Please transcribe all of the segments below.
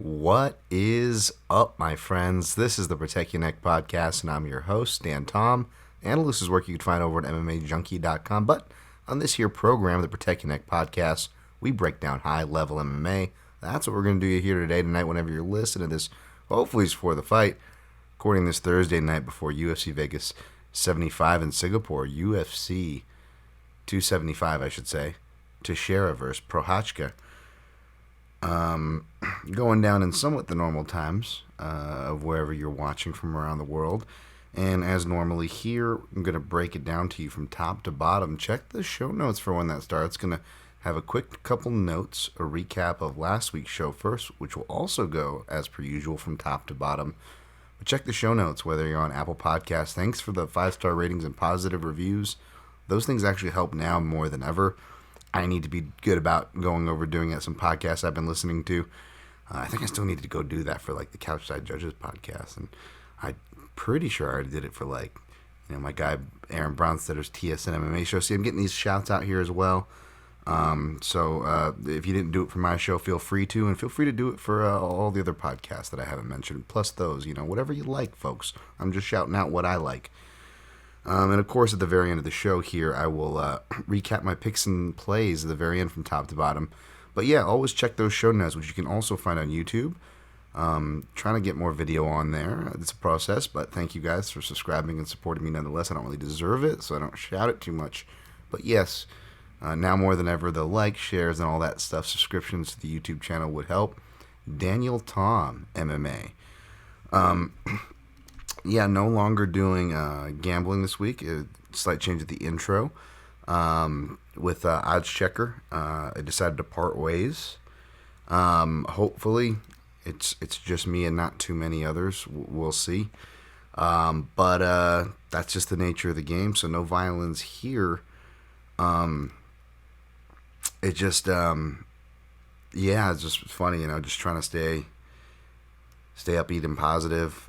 What is up, my friends? This is the Protect Your Neck podcast, and I'm your host, Dan Tom. Analyst is work you can find over at MMAJunkie.com. But on this here program, the Protect Your Neck podcast, we break down high-level MMA. That's what we're going to do here today, tonight, whenever you're listening to this. Hopefully it's for the fight. Recording this Thursday night before UFC Vegas 75 in Singapore. UFC 275, I should say. Teixeira versus Prochazka. Going down in somewhat the normal times of wherever you're watching from around the world. And as normally here, I'm going to break it down to you from top to bottom. Check the show notes for when that starts. Going to have a quick couple notes, a recap of last week's show first, which will also go, as per usual, from top to bottom. But check the show notes, whether you're on Apple Podcasts. Thanks for the 5-star ratings and positive reviews. Those things actually help now more than ever. I need to be good about going over doing some podcasts I've been listening to. I think I still need to go do that for like the Couchside Judges podcast, and I'm pretty sure I already did it for my guy Aaron Bronstedter's TSN MMA show. See, I'm getting these shouts out here as well. So if you didn't do it for my show, feel free to, and feel free to do it for all the other podcasts that I haven't mentioned, plus those. Whatever you like, folks. I'm just shouting out what I like. And of course, at the very end of the show here, I will recap my picks and plays at the very end from top to bottom. But yeah, always check those show notes, which you can also find on YouTube. Trying to get more video on there. It's a process, but thank you guys for subscribing and supporting me nonetheless. I don't really deserve it, so I don't shout it too much. But yes, now more than ever, the likes, shares, and all that stuff, subscriptions to the YouTube channel would help. Daniel Tom, MMA. Yeah, no longer doing gambling this week. A slight change at the intro. With Odds Checker, I decided to part ways. Hopefully, it's just me and not too many others. We'll see. But that's just the nature of the game. So no violence here. It just, it's just funny, just trying to stay upbeat and positive.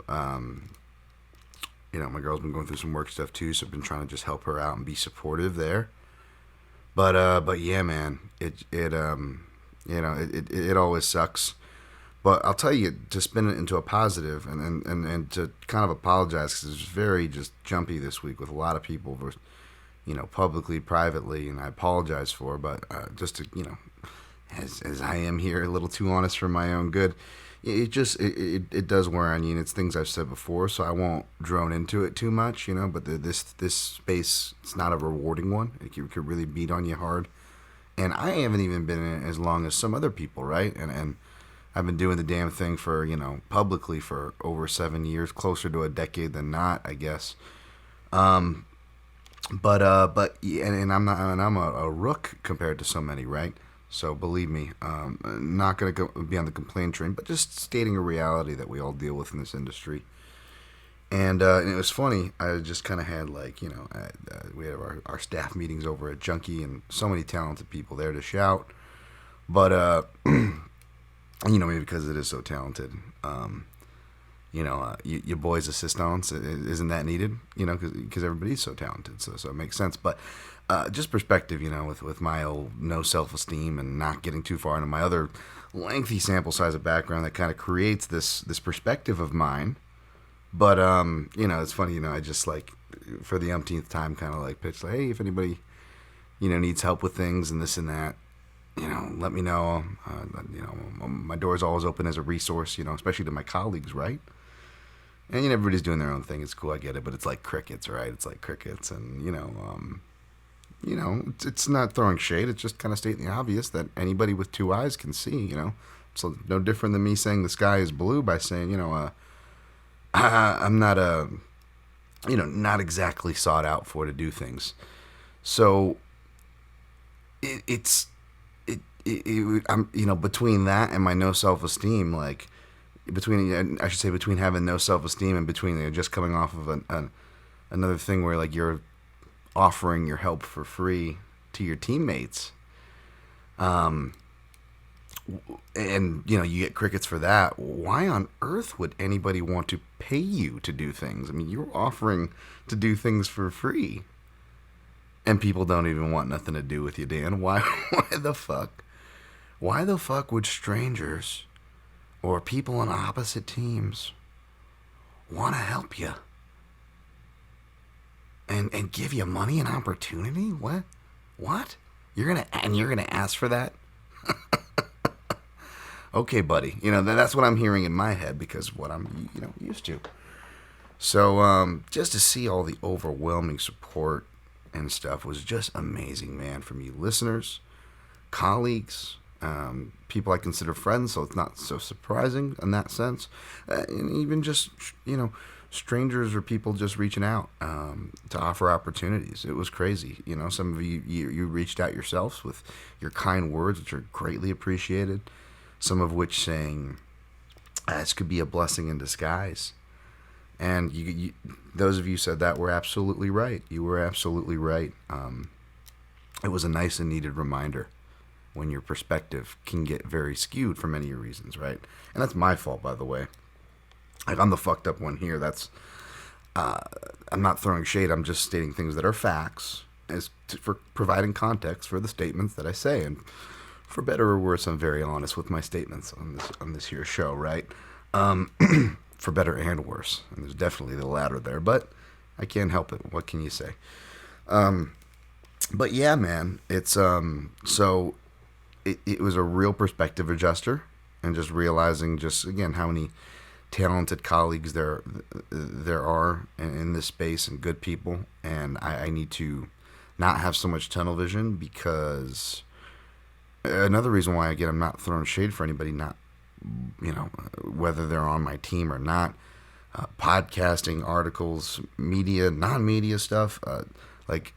My girl's been going through some work stuff too, so I've been trying to just help her out and be supportive there. But yeah, man, it always sucks. But I'll tell you, to spin it into a positive and to kind of apologize, because it's very just jumpy this week with a lot of people, publicly, privately, and I apologize for. But just to, as I am here, a little too honest for my own good. It does wear on you, and it's things I've said before, so I won't drone into it too much, but this space, it's not a rewarding one. It could really beat on you hard, and I haven't even been in it as long as some other people, right? And I've been doing the damn thing for, publicly for over 7 years, closer to a decade than not, I guess. But yeah, and I'm a rook compared to so many, right? So believe me, not going to be on the complaint train, but just stating a reality that we all deal with in this industry. And it was funny. I just kind of had we have our staff meetings over at Junkie, and so many talented people there to shout. But maybe because it is so talented, your boys' assistance isn't that needed, because everybody's so talented. So it makes sense. But just perspective, with my old no self-esteem and not getting too far into my other lengthy sample size of background that kind of creates this perspective of mine. But, it's funny, I just for the umpteenth time kind of pitched, hey, if anybody, needs help with things and this and that, let me know. My door's always open as a resource, especially to my colleagues, right? And, everybody's doing their own thing. It's cool, I get it, but it's like crickets, right? It's like crickets, and, it's not throwing shade. It's just kind of stating the obvious that anybody with two eyes can see, So no different than me saying the sky is blue by saying, I'm not not exactly sought out for to do things. So I'm, between that and my no self-esteem, between having no self-esteem and between just coming off of another thing where you're offering your help for free to your teammates, and you get crickets for that. Why on earth would anybody want to pay you to do things? I mean, you're offering to do things for free, and people don't even want nothing to do with you, Dan. Why the fuck would strangers or people on opposite teams want to help you and give you money and opportunity? What? You're gonna ask for that? Okay, buddy. That's what I'm hearing in my head because what I'm used to. So just to see all the overwhelming support and stuff was just amazing, man. From you listeners, colleagues, people I consider friends, so it's not so surprising in that sense. And even just, strangers or people just reaching out to offer opportunities. It was crazy. Some of you reached out yourselves with your kind words, which are greatly appreciated. Some of which saying, this could be a blessing in disguise. And those of you said that were absolutely right. You were absolutely right. It was a nice and needed reminder when your perspective can get very skewed for many reasons, right? And that's my fault, by the way. Like, I'm the fucked up one here. I'm not throwing shade. I'm just stating things that are facts for providing context for the statements that I say. And for better or worse, I'm very honest with my statements on this here show, right? For better and worse. And there's definitely the latter there, but I can't help it. What can you say? But yeah, man, it's so it was a real perspective adjuster, and just realizing again how many talented colleagues there are in this space and good people, and I need to not have so much tunnel vision, because another reason why, again, I'm not throwing shade for anybody, not whether they're on my team or not, podcasting, articles, media, non-media stuff, like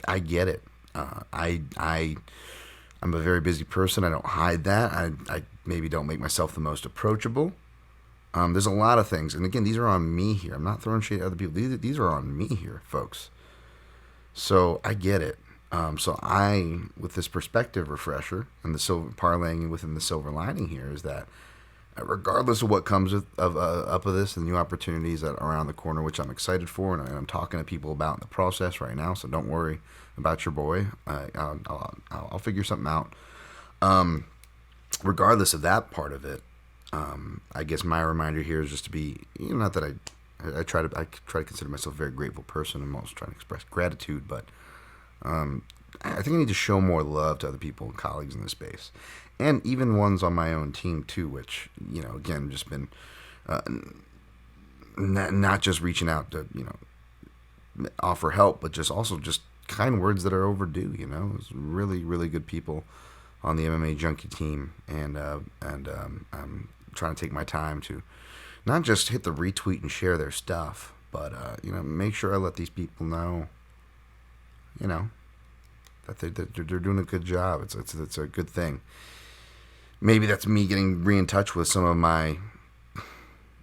I get it. I'm a very busy person. I don't hide that. I maybe don't make myself the most approachable. There's a lot of things, and again, these are on me here. I'm not throwing shade at other people. These are on me here, folks. So I get it. So with this perspective refresher and the silver parlaying within the silver lining here, is that regardless of what comes up of this and new opportunities that are around the corner, which I'm excited for, and I'm talking to people about in the process right now, so don't worry about your boy. I'll figure something out. Regardless of that part of it, I guess my reminder here is just to be, not that I try to consider myself a very grateful person. I'm also trying to express gratitude, but I think I need to show more love to other people and colleagues in this space, and even ones on my own team too, which, again, just been not just reaching out to, offer help, but just also just kind words that are overdue. It's really, really good people on the MMA Junkie team, and I'm trying to take my time to not just hit the retweet and share their stuff, but make sure I let these people know, that they're doing a good job. It's a good thing. Maybe that's me getting in touch with some of my,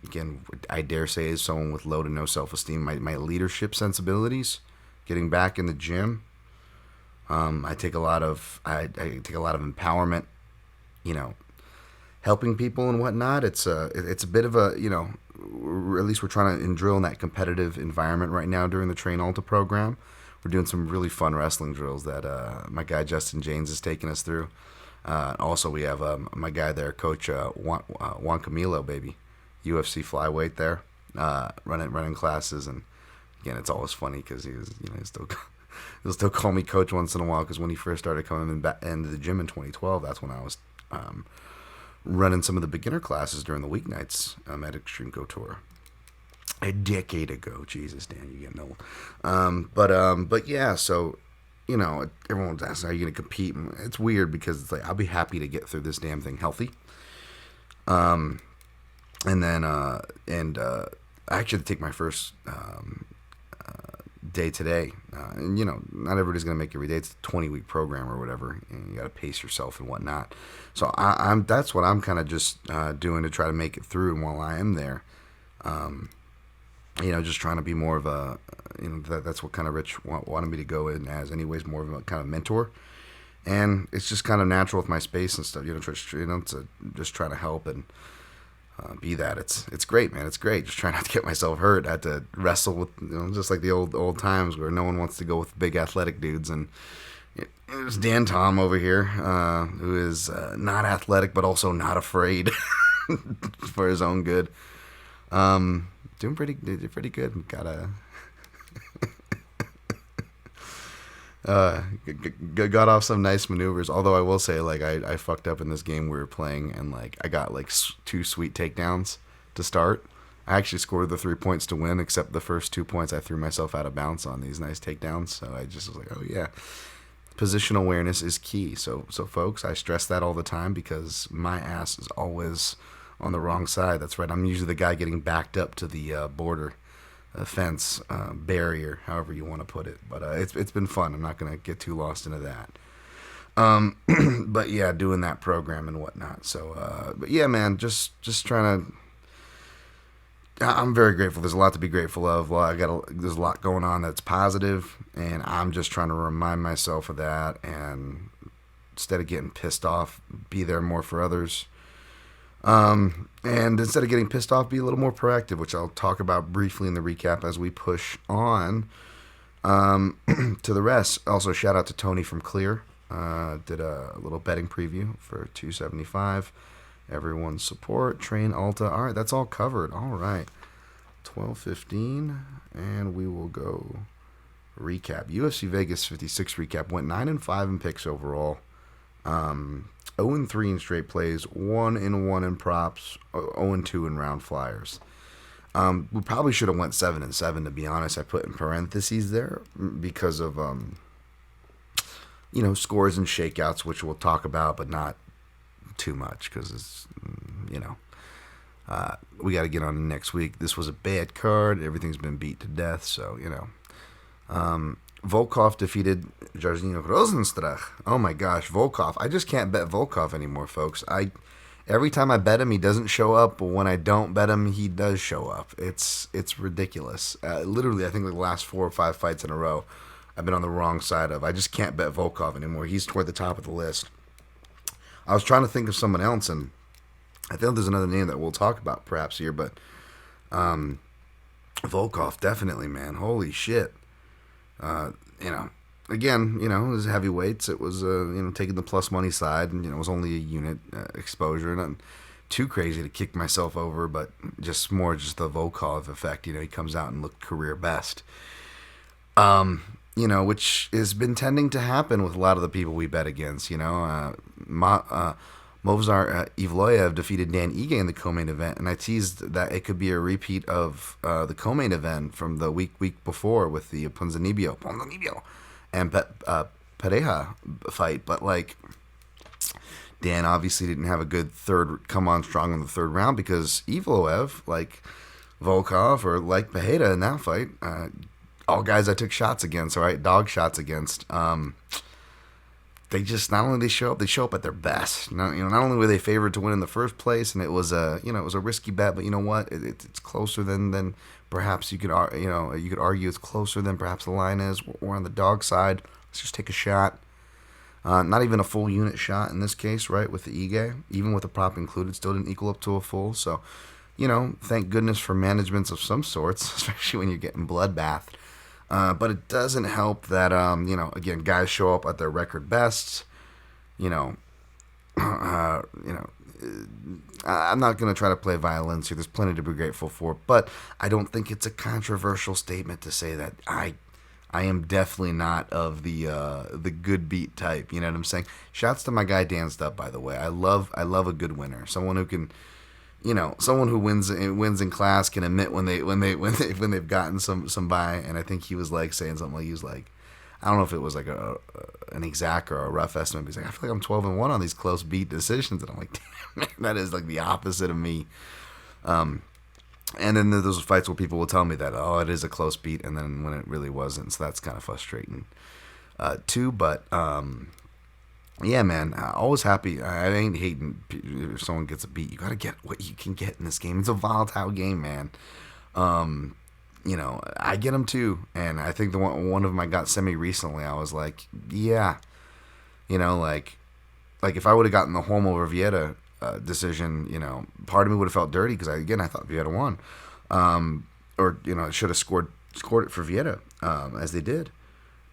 again, I dare say, is someone with low to no self-esteem, my leadership sensibilities, getting back in the gym. I take a lot of empowerment, helping people and whatnot. It's a bit of a, at least we're trying to drill in that competitive environment right now during the Train Alta program. We're doing some really fun wrestling drills that my guy Justin James is taking us through. Also, we have my guy there, Coach Juan Camilo, baby, UFC flyweight there, running classes. And again, it's always funny because he'll still call me Coach once in a while, because when he first started coming into the gym in 2012, that's when I was running some of the beginner classes during the weeknights at Extreme Couture. A decade ago. Jesus, Dan, you're getting old. But yeah, so, everyone's asking, are you going to compete? And it's weird because it's like, I'll be happy to get through this damn thing healthy. And then, I actually take my first day today. And, not everybody's going to make every day. It's a 20-week program or whatever, and you got to pace yourself and whatnot. So that's what I'm kind of just doing to try to make it through. And while I am there, just trying to be more of a, that's what kind of Rich wanted me to go in as anyways, more of a kind of mentor. And it's just kind of natural with my space and stuff, just trying to help and be that. It's great, man. It's great. Just trying not to get myself hurt. I had to wrestle with, just like the old times where no one wants to go with big athletic dudes, and There's Dan Tom over here, who is not athletic but also not afraid for his own good. Doing pretty good. Got off some nice maneuvers. Although I will say, like, I fucked up in this game we were playing, and like I got like 2 sweet takedowns to start. I actually scored the 3 points to win, except the first 2 points I threw myself out of bounds on these nice takedowns. So I just was like, oh yeah, position awareness is key. So folks, I stress that all the time because my ass is always on the wrong side. That's right. I'm usually the guy getting backed up to the border. Fence, barrier, however you want to put it. But it's been fun. I'm not going to get too lost into that. But yeah, doing that program and whatnot. So, but yeah, man, just trying to. I'm very grateful. There's a lot to be grateful of. There's a lot going on that's positive, and I'm just trying to remind myself of that. And instead of getting pissed off, be there more for others. And instead of getting pissed off, be a little more proactive, which I'll talk about briefly in the recap as we push on to the rest. Also, shout out to Tony from Clear. Did a little betting preview for $275. Everyone's support. Train Alta. All right, that's all covered. All right. 12:15, and we will go recap. UFC Vegas 56 recap. Went 9-5 in picks overall. 0-3 in straight plays, 1-1 in props, 0-2 in round flyers. We probably should have went 7-7, to be honest. I put in parentheses there because of scores and shakeouts, which we'll talk about, but not too much because it's we got to get on next week. This was a bad card. Everything's been beat to death, so Volkov defeated Jairzinho Rozenstruik. Oh my gosh, Volkov. I just can't bet Volkov anymore, folks. Every time I bet him, he doesn't show up, but when I don't bet him, he does show up. It's ridiculous. Literally, I think the last 4 or 5 fights in a row, I've been on the wrong side of. I just can't bet Volkov anymore. He's toward the top of the list. I was trying to think of someone else, and I think there's another name that we'll talk about perhaps here, but Volkov, definitely, man. Holy shit. Again, it was heavyweights. It was, taking the plus money side, and, it was only a unit exposure. Not too crazy to kick myself over, but just the Volkov effect. He comes out and looked career best. Which has been tending to happen with a lot of the people we bet against. Movsar Ivloev defeated Dan Ige in the co-main event, and I teased that it could be a repeat of the co-main event from the week before with the Ponzinibbio and Pareja fight. But Dan obviously didn't have a good come on strong in the third round because Ivloev, like Volkov or like Pereira in that fight, all guys I took shots against, all right, dog shots against. They just not only they show up at their best. Not only were they favored to win in the first place, and it was a risky bet, but you know what? It's closer than perhaps you could argue it's closer than perhaps the line is. We're on the dog side. Let's just take a shot. Not even a full unit shot in this case, right? With the Ige, even with the prop included, still didn't equal up to a full. So, thank goodness for managements of some sorts, especially when you're getting bloodbathed. But it doesn't help that, again, guys show up at their record bests. I'm not going to try to play violence here. There's plenty to be grateful for, but I don't think it's a controversial statement to say that I am definitely not of the good beat type. You know what I'm saying? Shouts to my guy Dan Stubb, by the way. I love a good winner. Someone who can. Someone who wins in class can admit when they've gotten some by, and I think he was saying something he was like, I don't know if it was an exact or a rough estimate. But he's like, I feel like I'm 12-1 on these close beat decisions, and I'm like, damn, man, that is the opposite of me. And then there's those fights where people will tell me that it is a close beat, and then when it really wasn't, so that's kind of frustrating too. But yeah, man, always happy. I ain't hating if someone gets a beat. You got to get what you can get in this game. It's a volatile game, man. I get them too. And I think one of them I got semi recently, I was like, yeah. If I would have gotten the Holm over Vieta decision, part of me would have felt dirty because I thought Vieta won. Should have scored it for Vieta, as they did.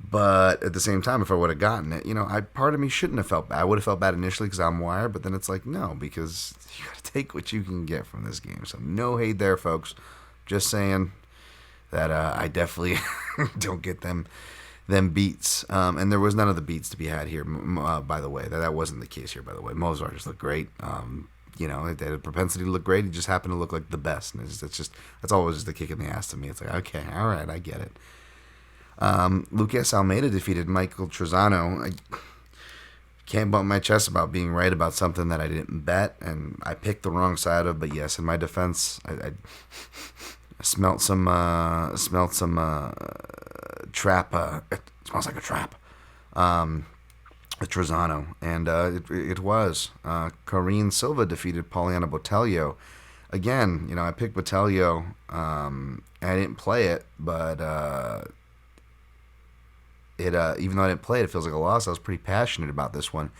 But at the same time, if I would have gotten it, part of me shouldn't have felt bad. I would have felt bad initially because I'm wired, but then it's like, no, because you got to take what you can get from this game. So no hate there, folks. Just saying that I definitely don't get them beats. And there was none of the beats to be had here, by the way. That wasn't the case here, by the way. Mozart just looked great. It had a propensity to look great. He just happened to look like the best. And that's always just the kick in the ass to me. It's like, okay, all right, I get it. Lucas Almeida defeated Michael Trisano. I can't bump my chest about being right about something that I didn't bet, and I picked the wrong side of. But yes, in my defense, I smelt some trap. It smells like a trap. With Trisano, and it was. Corrine Silva defeated Poliana Botelho. Again, I picked Botelho. And I didn't play it, but even though I didn't play it, it feels like a loss. I was pretty passionate about this one.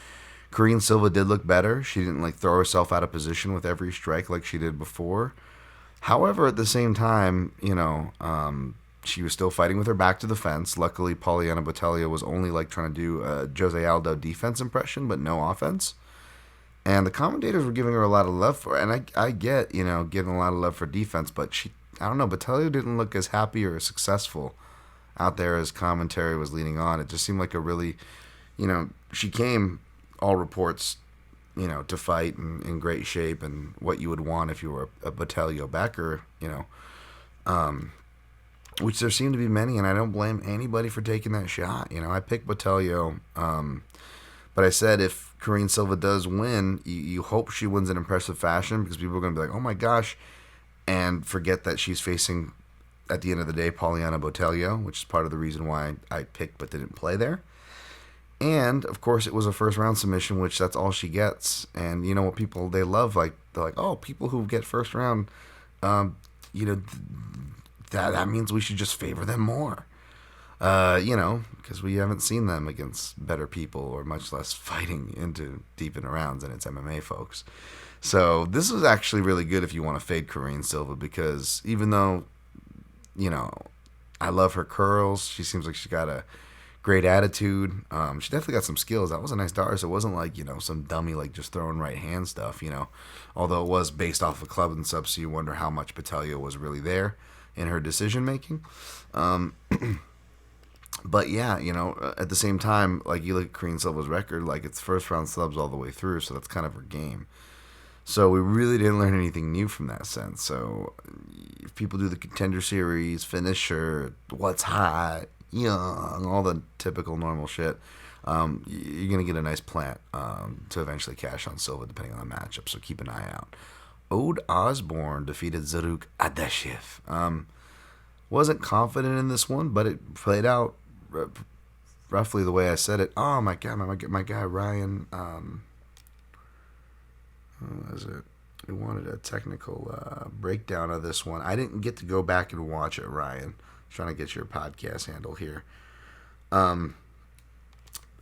Corrine Silva did look better. She didn't throw herself out of position with every strike like she did before. However, at the same time, she was still fighting with her back to the fence. Luckily, Poliana Botelho was only trying to do a Jose Aldo defense impression, but no offense. And the commentators were giving her a lot of love for it. And I get, getting a lot of love for defense, but I don't know, Botelho didn't look as happy or as successful out there as commentary was leading on. It just seemed like a really, she came, all reports, to fight in great shape and what you would want if you were a Botelho backer, which there seem to be many, and I don't blame anybody for taking that shot. I picked Botelho, but I said if Corrine Silva does win, you hope she wins in impressive fashion, because people are going to be like, oh my gosh, and forget that she's facing, at the end of the day, Poliana Botelho, which is part of the reason why I picked but didn't play there. And, of course, it was a first-round submission, which that's all she gets. And you know what people, they love, they're like, oh, people who get first round, that means we should just favor them more. Because we haven't seen them against better people, or much less fighting into deep in the rounds, and it's MMA, folks. So this was actually really good if you want to fade Corrine Silva, because even though, I love her curls, she seems like she's got a great attitude. She definitely got some skills. That was a nice dart. So it wasn't like, some dummy, just throwing right hand stuff, although it was based off of club and sub, so you wonder how much Botelho was really there in her decision making. But yeah, at the same time, you look at Corrine Silva's record, it's first round subs all the way through, so that's kind of her game. So we really didn't learn anything new from that sense. So if people do the Contender Series, finisher, what's hot, all the typical normal shit, you're going to get a nice plant to eventually cash on Silva, depending on the matchup. So keep an eye out. Ode Osborne defeated Zaruk Adeshev. Wasn't confident in this one, but it played out roughly the way I said it. Oh my god, my guy Ryan. What was it? We wanted a technical breakdown of this one. I didn't get to go back and watch it, Ryan. Trying to get your podcast handle here.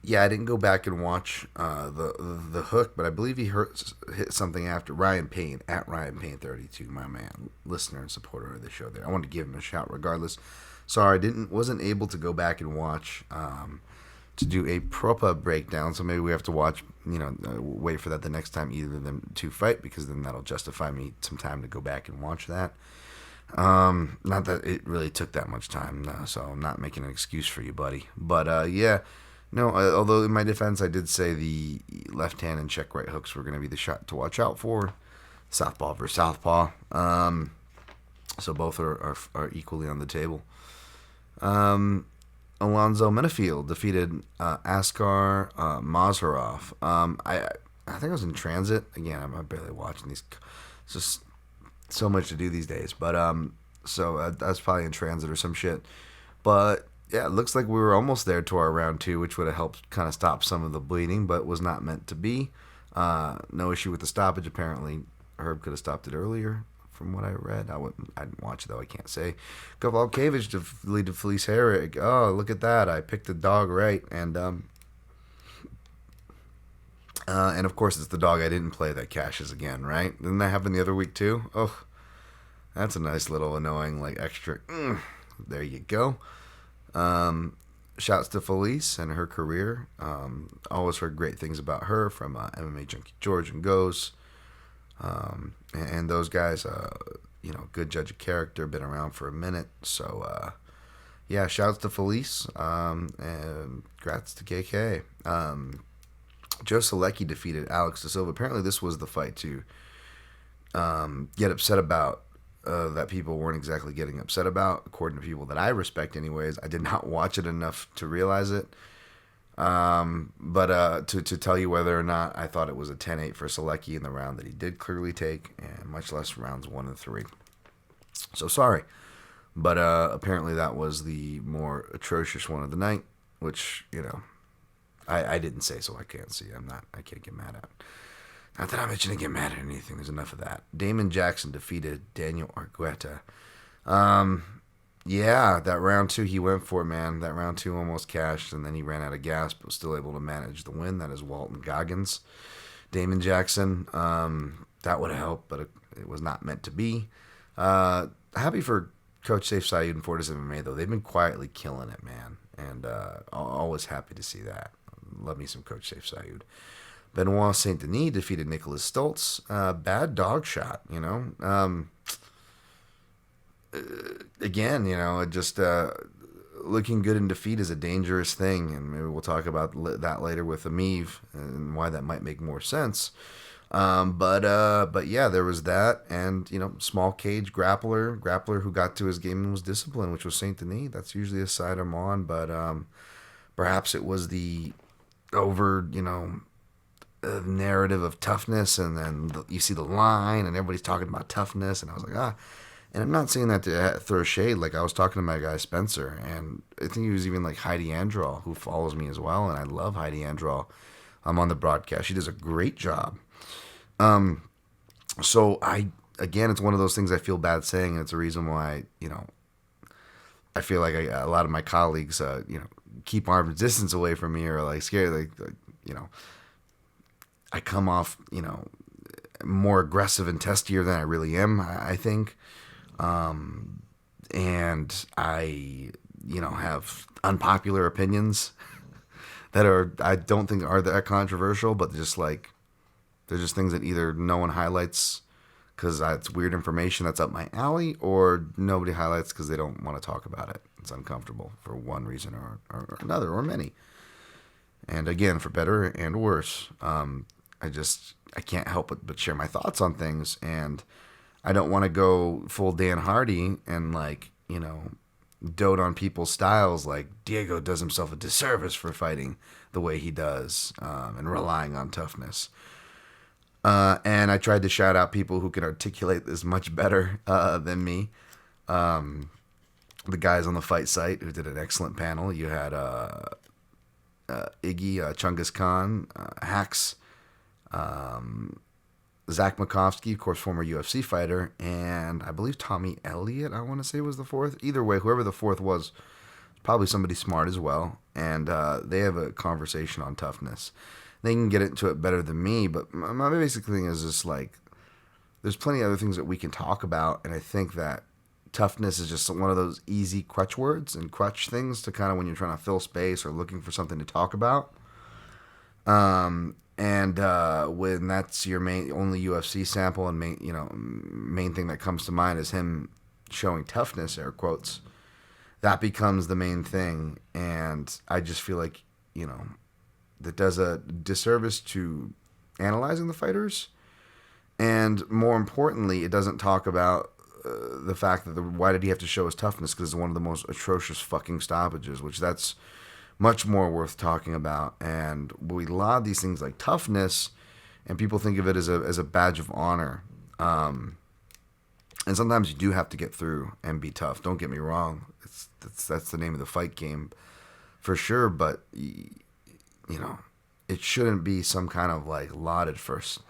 Yeah, I didn't go back and watch the hook, but I believe he hit something after Ryan Payne, at Ryan Payne 32, my man, listener and supporter of the show there. I wanted to give him a shout regardless. Sorry, wasn't able to go back and watch to do a proper breakdown, so maybe we have to watch, wait for that the next time either of them to fight, because then that'll justify me some time to go back and watch that. Not that it really took that much time, so I'm not making an excuse for you, buddy. But yeah, no. Although in my defense, I did say the left hand and check right hooks were going to be the shot to watch out for. Southpaw versus southpaw. So both are equally on the table. Alonzo Menifield defeated Askar Mazharov. I think I was in transit. Again, I'm barely watching these. It's just so much to do these days. But so I was probably in transit or some shit. But yeah, it looks like we were almost there to our round 2, which would have helped kind of stop some of the bleeding, but was not meant to be. No issue with the stoppage. Apparently, Herb could have stopped it earlier, from what I read. I didn't watch it, though. I can't say. Kowalkiewicz defeated Felice Herrig. Oh, look at that. I picked the dog right. And of course, it's the dog I didn't play that cashes again, right? Didn't that happen the other week, too? Oh, that's a nice little annoying, extra. There you go. Shouts to Felice and her career. Always heard great things about her from MMA Junkie George and Goes. And those guys, good judge of character, been around for a minute. So, yeah, shouts to Felice, and congrats to KK. Joe Selecki defeated Alex Da Silva. Apparently, this was the fight to get upset about, that people weren't exactly getting upset about, according to people that I respect anyways. I did not watch it enough to realize it. But to tell you whether or not I thought it was a 10-8 for Selecki in the round that he did clearly take, and much less rounds 1 and 3. So sorry. But apparently that was the more atrocious one of the night, which, I didn't say, so I can't see. I can't get mad at. Not that I'm itching to get mad at anything. There's enough of that. Damon Jackson defeated Daniel Argueta. Yeah, that round 2 he went for, man. That round 2 almost cashed, and then he ran out of gas, but was still able to manage the win. That is Walton Goggins. Damon Jackson, that would have helped, but it was not meant to be. Happy for Coach Safe Saeed and Fortis MMA, though. They've been quietly killing it, man. And always happy to see that. Love me some Coach Safe Saeed. Benoit Saint Denis defeated Nicholas Stoltz. Bad dog shot, again, just looking good in defeat is a dangerous thing, and maybe we'll talk about that later with Amiv and why that might make more sense. But yeah, there was that, and small cage grappler who got to his game and was disciplined, which was Saint Denis. That's usually a side I'm on, but perhaps it was the over narrative of toughness, and then you see the line, and everybody's talking about toughness, and I was like, And I'm not saying that to throw shade. Like, I was talking to my guy Spencer, and I think he was even like Heidi Andral, who follows me as well, and I love Heidi Andral. I'm on the broadcast. She does a great job. So again, it's one of those things I feel bad saying, and it's a reason why, I feel like a lot of my colleagues, keep arm's distance away from me, or like scared, I come off, more aggressive and testier than I really am, I think. And I, have unpopular opinions that I don't think are that controversial, but they're just things that either no one highlights because it's weird information that's up my alley, or nobody highlights because they don't want to talk about it. It's uncomfortable for one reason or another, or many. And again, for better and worse, I can't help but share my thoughts on things, and I don't want to go full Dan Hardy and dote on people's styles. Like, Diego does himself a disservice for fighting the way he does, and relying on toughness. And I tried to shout out people who can articulate this much better than me. The guys on the fight site who did an excellent panel. You had Iggy, Chungus Khan, Hacks, Zach Makovsky, of course, former UFC fighter, and I believe Tommy Elliott, I want to say, was the fourth. Either way, whoever the fourth was, probably somebody smart as well. And they have a conversation on toughness. They can get into it better than me, but my basic thing is just there's plenty of other things that we can talk about, and I think that toughness is just one of those easy crutch words and crutch things to kind of when you're trying to fill space or looking for something to talk about. And when that's your only UFC sample and main thing that comes to mind is him showing toughness, air quotes, that becomes the main thing. And I just feel like, that does a disservice to analyzing the fighters. And more importantly, it doesn't talk about the fact that why did he have to show his toughness? Because it's one of the most atrocious fucking stoppages, which that's much more worth talking about. And we laud these things like toughness, and people think of it as a badge of honor. And sometimes you do have to get through and be tough. Don't get me wrong. That's the name of the fight game for sure. But it shouldn't be some kind of lauded first.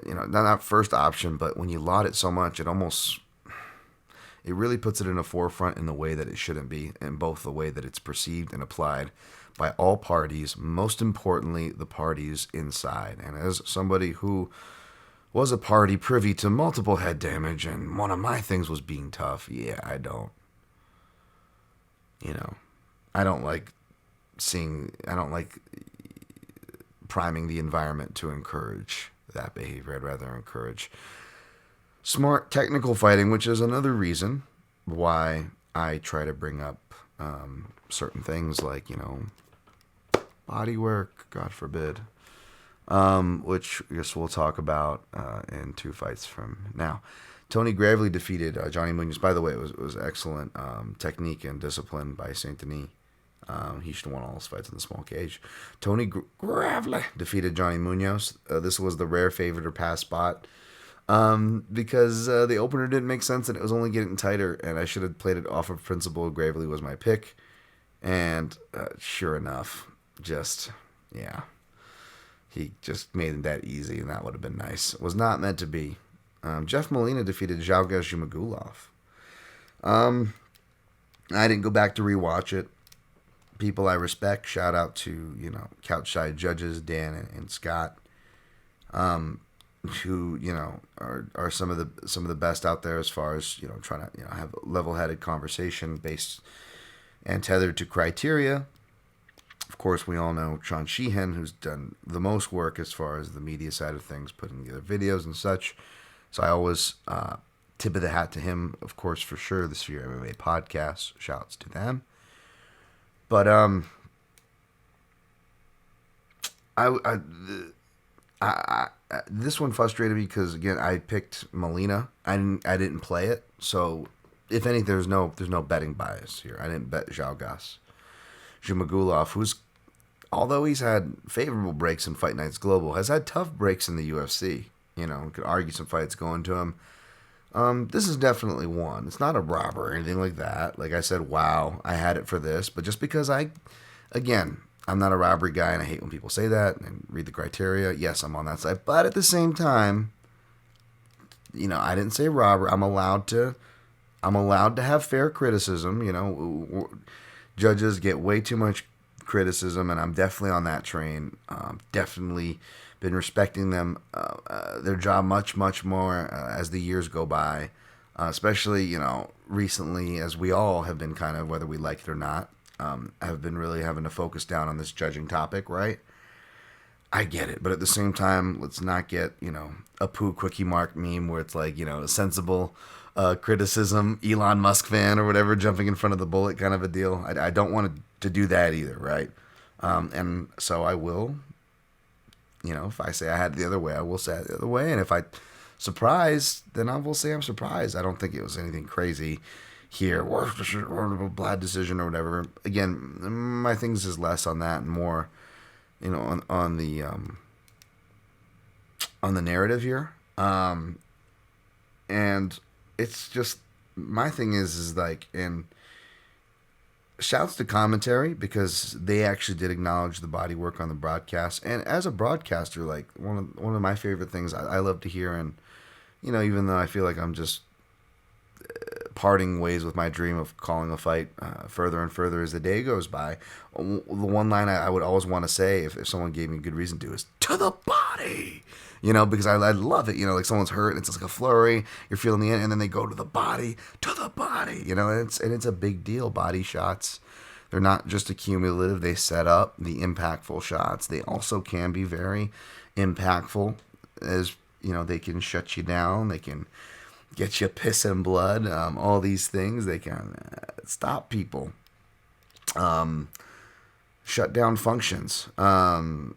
Not first option, but when you laud it so much, it really puts it in a forefront in the way that it shouldn't be, in both the way that it's perceived and applied by all parties, most importantly, the parties inside. And as somebody who was a party privy to multiple head damage, and one of my things was being tough, I don't like priming the environment to encourage that behavior. I'd rather encourage smart technical fighting, which is another reason why I try to bring up certain things like, body work, God forbid, which I guess we'll talk about in 2 fights from now. Tony Gravley defeated Johnny Munoz. By the way, it was excellent technique and discipline by Saint Denis. He should have won all his fights in the small cage. Tony Gravley defeated Johnny Munoz. This was the rare favorite or pass spot because the opener didn't make sense and it was only getting tighter, and I should have played it off of principle. Gravley was my pick, and sure enough, he just made it that easy, and that would have been nice. It was not meant to be. Jeff Molina defeated Zhalgas Zhumagulov. I didn't go back to rewatch it. People I respect, shout out to, couchside judges, Dan and Scott, who, are some of the best out there as far as, trying to, have a level-headed conversation based and tethered to criteria. Of course, we all know Sean Sheehan, who's done the most work as far as the media side of things, putting together videos and such. So I always tip of the hat to him, of course, for sure. The Sphere MMA podcast, shouts to them. But this one frustrated me because, again, I picked Molina. I didn't play it, so if anything, there's no betting bias here. I didn't bet Zhalgas Zhumagulov, who's, although he's had favorable breaks in Fight Nights Global, has had tough breaks in the UFC. Could argue some fights going to him. This is definitely one. It's not a robber or anything like that. Like I said, wow, I had it for this. But just because I'm not a robbery guy, and I hate when people say that and read the criteria. Yes, I'm on that side. But at the same time, I didn't say robber. I'm allowed to have fair criticism. Judges get way too much criticism, and I'm definitely on that train. Definitely been respecting them, their job much, much more as the years go by, especially, recently, as we all have been kind of, whether we like it or not, have been really having to focus down on this judging topic, right? I get it, but at the same time, let's not get, a poo quickie mark meme where it's like, a sensible criticism, Elon Musk fan or whatever, jumping in front of the bullet kind of a deal. I don't want to do that either, right? And so I will... if I say I had it the other way, I will say it the other way. And if I surprised, then I will say I'm surprised. I don't think it was anything crazy here, or a bad decision or whatever. Again, my things is less on that and more, on the narrative here. And it's just, my thing is like, and shouts to commentary, because they actually did acknowledge the body work on the broadcast. And as a broadcaster, like one of my favorite things I love to hear, and even though I feel like I'm just parting ways with my dream of calling a fight further and further as the day goes by, the one line I would always want to say if someone gave me a good reason to is to the body. Because I love it, like someone's hurt, and it's like a flurry, you're feeling the end, and then they go to the body, and it's a big deal. Body shots, they're not just accumulative, they set up the impactful shots. They also can be very impactful, as, they can shut you down, they can get you pissing blood, all these things, they can stop people, shut down functions, you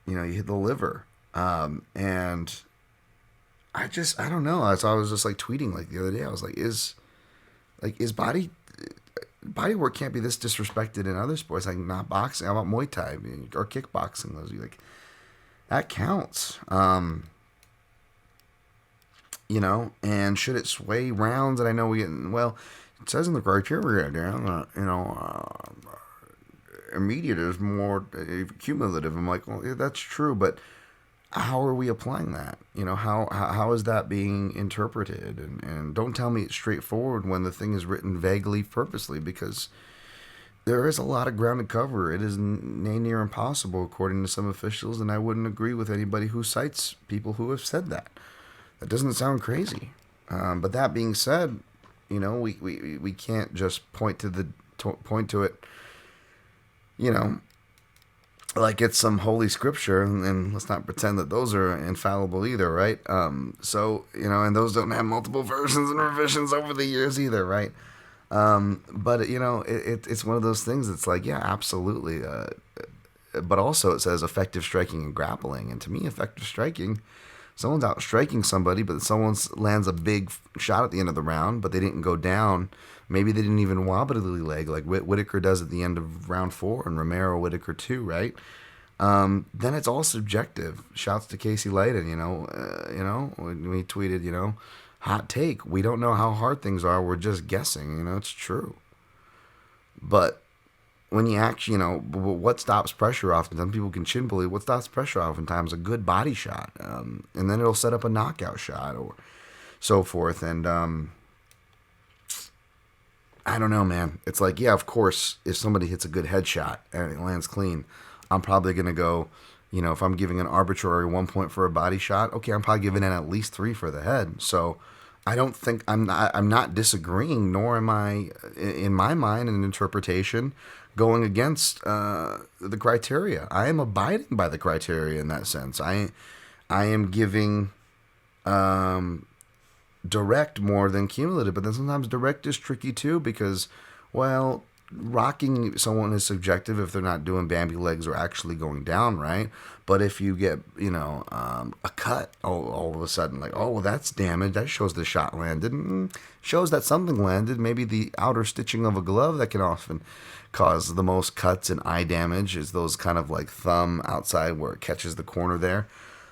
hit the liver. And I don't know. So I was just like tweeting like the other day. I was like, is body work can't be this disrespected in other sports, like not boxing. How about Muay Thai or kickboxing? Those like that counts. And should it sway rounds? And I know it says in the criteria down, immediate is more cumulative. I'm like, well, yeah, that's true, but how are we applying that? How is that being interpreted? And don't tell me it's straightforward when the thing is written vaguely, purposely, because there is a lot of ground to cover. It is near impossible, according to some officials, and I wouldn't agree with anybody who cites people who have said that. That doesn't sound crazy. But that being said, we can't just point to it, like it's some holy scripture, and let's not pretend that those are infallible either, right? So and those don't have multiple versions and revisions over the years either, right? But it's one of those things that's like, yeah, absolutely. But also it says effective striking and grappling, and to me, effective striking, someone's out striking somebody, but someone lands a big shot at the end of the round, but they didn't go down. Maybe they didn't even wobbly leg like Whitaker does at the end of round 4 and Romero Whitaker too, right? Then it's all subjective. Shouts to Casey Layden, when we tweeted, hot take. We don't know how hard things are. We're just guessing. It's true. But when you actually, what stops pressure oftentimes, people can chin bully. What stops pressure oftentimes? A good body shot. And then it'll set up a knockout shot or so forth. And I don't know, man. It's like, yeah, of course, if somebody hits a good headshot and it lands clean, I'm probably going to go, if I'm giving an arbitrary 1 point for a body shot, okay, I'm probably giving it at least 3 for the head. So I don't think I'm not disagreeing, nor am I, in my mind and interpretation, going against the criteria. I am abiding by the criteria in that sense. I am giving direct more than cumulative, but then sometimes direct is tricky too because, well, rocking someone is subjective if they're not doing Bambi legs or actually going down, right? But if you get, a cut all of a sudden, like, oh, well, that's damage. That shows the shot landed. Shows that something landed. Maybe the outer stitching of a glove that can often cause the most cuts and eye damage is those kind of like thumb outside where it catches the corner there.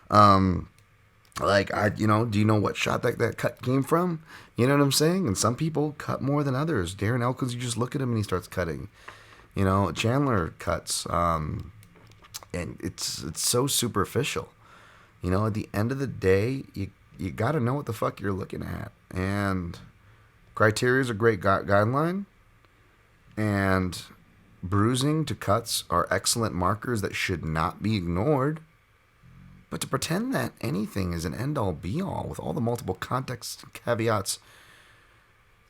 Do you know what shot that cut came from? You know what I'm saying? And some people cut more than others. Darren Elkins, you just look at him and he starts cutting. Chandler cuts. And it's so superficial. At the end of the day, you got to know what the fuck you're looking at. And criteria is a great guideline. And bruising to cuts are excellent markers that should not be ignored. But to pretend that anything is an end-all, be-all with all the multiple contexts and caveats,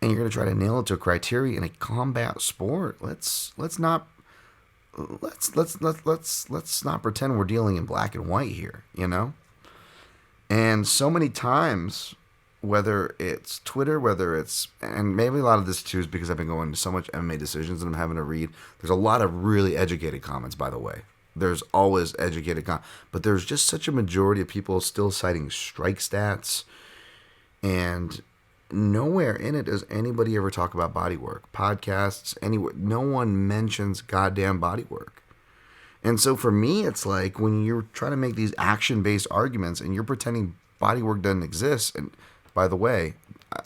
and you're going to try to nail it to a criteria in a combat sport, let's not pretend we're dealing in black and white here, And so many times, whether it's Twitter, and maybe a lot of this too is because I've been going to so much MMA decisions and I'm having to read. There's a lot of really educated comments, by the way. There's always educated but there's just such a majority of people still citing strike stats, and nowhere in it does anybody ever talk about body work. Podcasts, anywhere, no one mentions goddamn body work. And so for me, it's like when you're trying to make these action-based arguments and you're pretending body work doesn't exist, and by the way,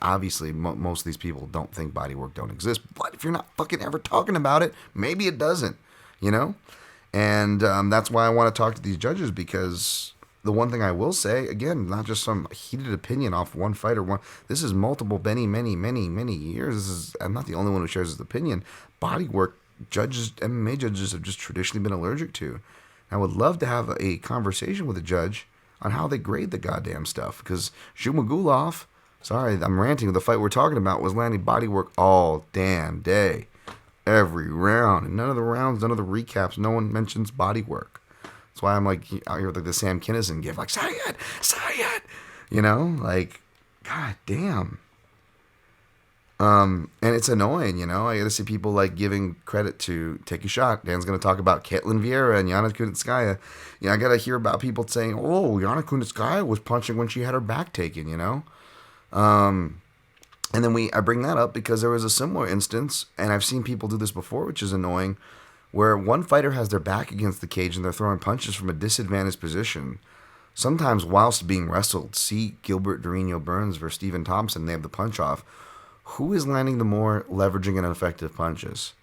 obviously most of these people don't think body work don't exist, but if you're not fucking ever talking about it, maybe it doesn't, And that's why I want to talk to these judges, because the one thing I will say, again, not just some heated opinion off one fighter. This is multiple, many years. I'm not the only one who shares this opinion. Bodywork judges, MMA judges, have just traditionally been allergic to. I would love to have a conversation with a judge on how they grade the goddamn stuff. Because Shumagulov, sorry, I'm ranting. The fight we're talking about was landing bodywork all damn day. Every round, and none of the rounds, none of the recaps, no one mentions body work. That's why I'm like out here with like the Sam Kinison gif, like Sayed, god damn. And it's annoying, I gotta see people like giving credit to Take a Shot. Dan's gonna talk about Ketlin Vieira and Yana Kunitskaya. I gotta hear about people saying, oh, Yana Kunitskaya was punching when she had her back taken, And then I bring that up because there was a similar instance, and I've seen people do this before, which is annoying, where one fighter has their back against the cage and they're throwing punches from a disadvantaged position, sometimes whilst being wrestled. See Gilbert Dorino Burns versus Stephen Thompson, they have the punch off. Who is landing the more leveraging and effective punches?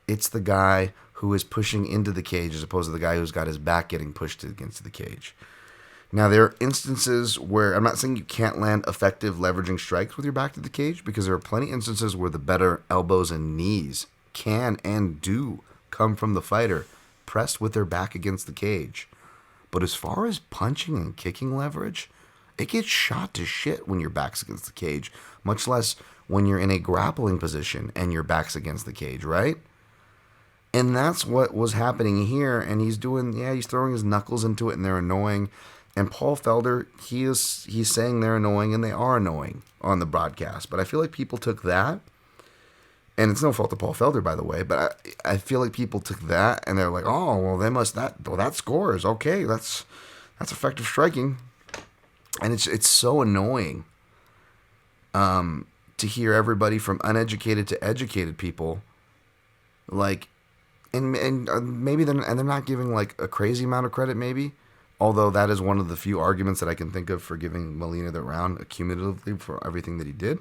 It's the guy who is pushing into the cage as opposed to the guy who's got his back getting pushed against the cage. Now, there are instances where, I'm not saying you can't land effective leveraging strikes with your back to the cage, because there are plenty of instances where the better elbows and knees can and do come from the fighter pressed with their back against the cage. But as far as punching and kicking leverage, it gets shot to shit when your back's against the cage, much less when you're in a grappling position and your back's against the cage, right? And that's what was happening here. And he's throwing his knuckles into it, and they're annoying. And Paul Felder, he's saying they're annoying, and they are annoying on the broadcast. But I feel like people took that, and it's no fault of Paul Felder, by the way, but I feel like people took that, and they're like, oh, well, that scores. Okay, that's effective striking. And it's so annoying to hear everybody from uneducated to educated people, like, and maybe they're not giving like a crazy amount of credit, maybe. Although that is one of the few arguments that I can think of for giving Molina the round accumulatively for everything that he did.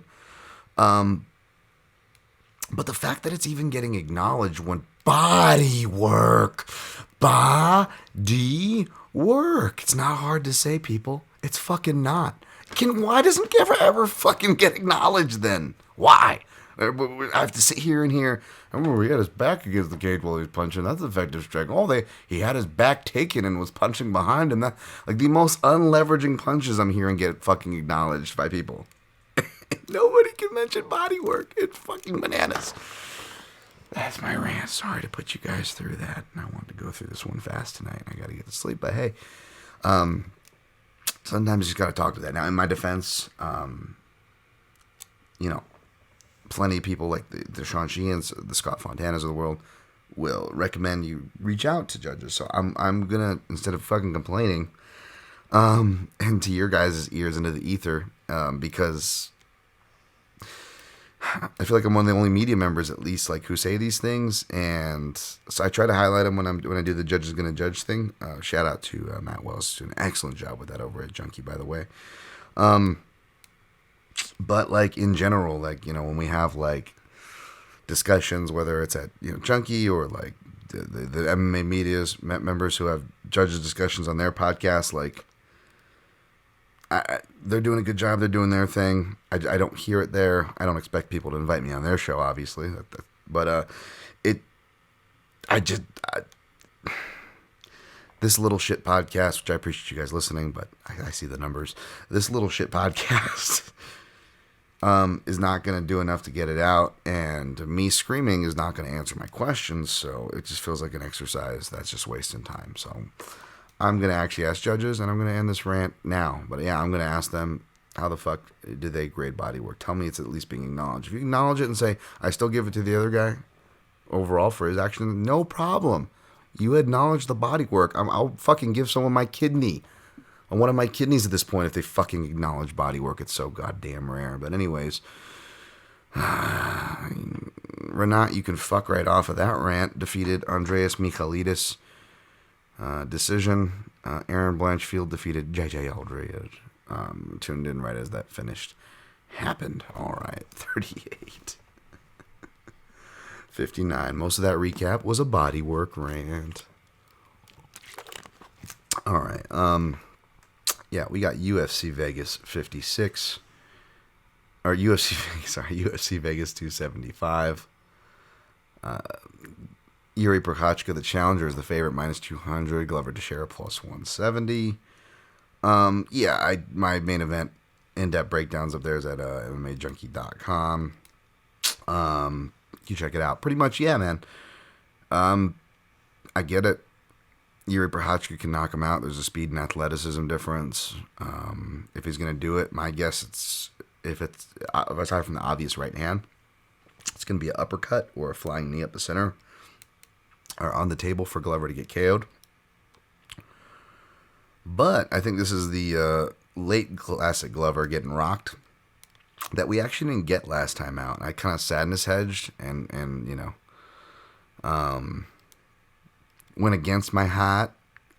But the fact that it's even getting acknowledged when body work. It's not hard to say, people. It's fucking not. Why doesn't it ever fucking get acknowledged then? Why? I have to sit here and hear. I remember he had his back against the cage while he was punching. That's effective strike. He had his back taken and was punching behind him. That, like, the most unleveraging punches I'm hearing get fucking acknowledged by people. Nobody can mention body work. It's fucking bananas. That's my rant. Sorry to put you guys through that. I wanted to go through this one fast tonight. I got to get to sleep. But hey, sometimes you just got to talk to that. Now, in my defense, plenty of people like the Sean Sheehans, the Scott Fontanas of the world will recommend you reach out to judges. So I'm gonna, instead of fucking complaining, and to your guys' ears into the ether, because I feel like I'm one of the only media members, at least, like, who say these things, and so I try to highlight them when I do the Judge is Gonna Judge thing. Shout out to Matt Wells, doing an excellent job with that over at Junkie, by the way. But, like, in general, like, when we have, like, discussions, whether it's at, Junkie or, like, the MMA media's members who have judges discussions on their podcast, like, they're doing a good job. They're doing their thing. I don't hear it there. I don't expect people to invite me on their show, obviously. But this little shit podcast, which I appreciate you guys listening, but I see the numbers. This little shit podcast is not going to do enough to get it out, and me screaming is not going to answer my questions, so it just feels like an exercise that's just wasting time. So I'm going to actually ask judges, and I'm going to end this rant now. But yeah, I'm going to ask them, how the fuck do they grade body work? Tell me it's at least being acknowledged. If you acknowledge it and say, I still give it to the other guy overall for his action, no problem. You acknowledge the body work. I'll fucking give someone my kidney. On one of my kidneys at this point, if they fucking acknowledge body work. It's so goddamn rare. But anyways, Renat, you can fuck right off of that rant. Defeated Andreas Michailidis. Decision. Aaron Blanchfield defeated JJ Aldridge. Tuned in right as that finished. Happened. All right. 38. 59. Most of that recap was a bodywork rant. All right. Yeah, we got UFC Vegas 56. Or UFC Vegas 275. Yuri Prochazka, the challenger, is the favorite, minus 200. Glover Teixeira, plus 170. My main event in-depth breakdowns up there is at MMAJunkie.com. You check it out. Pretty much, yeah, man. I get it. Yuri Prochazka can knock him out. There's a speed and athleticism difference. If he's going to do it, my guess aside from the obvious right hand, it's going to be an uppercut or a flying knee up the center or on the table for Glover to get KO'd. But I think this is the late classic Glover getting rocked that we actually didn't get last time out. I kind of sadness hedged and went against my hat,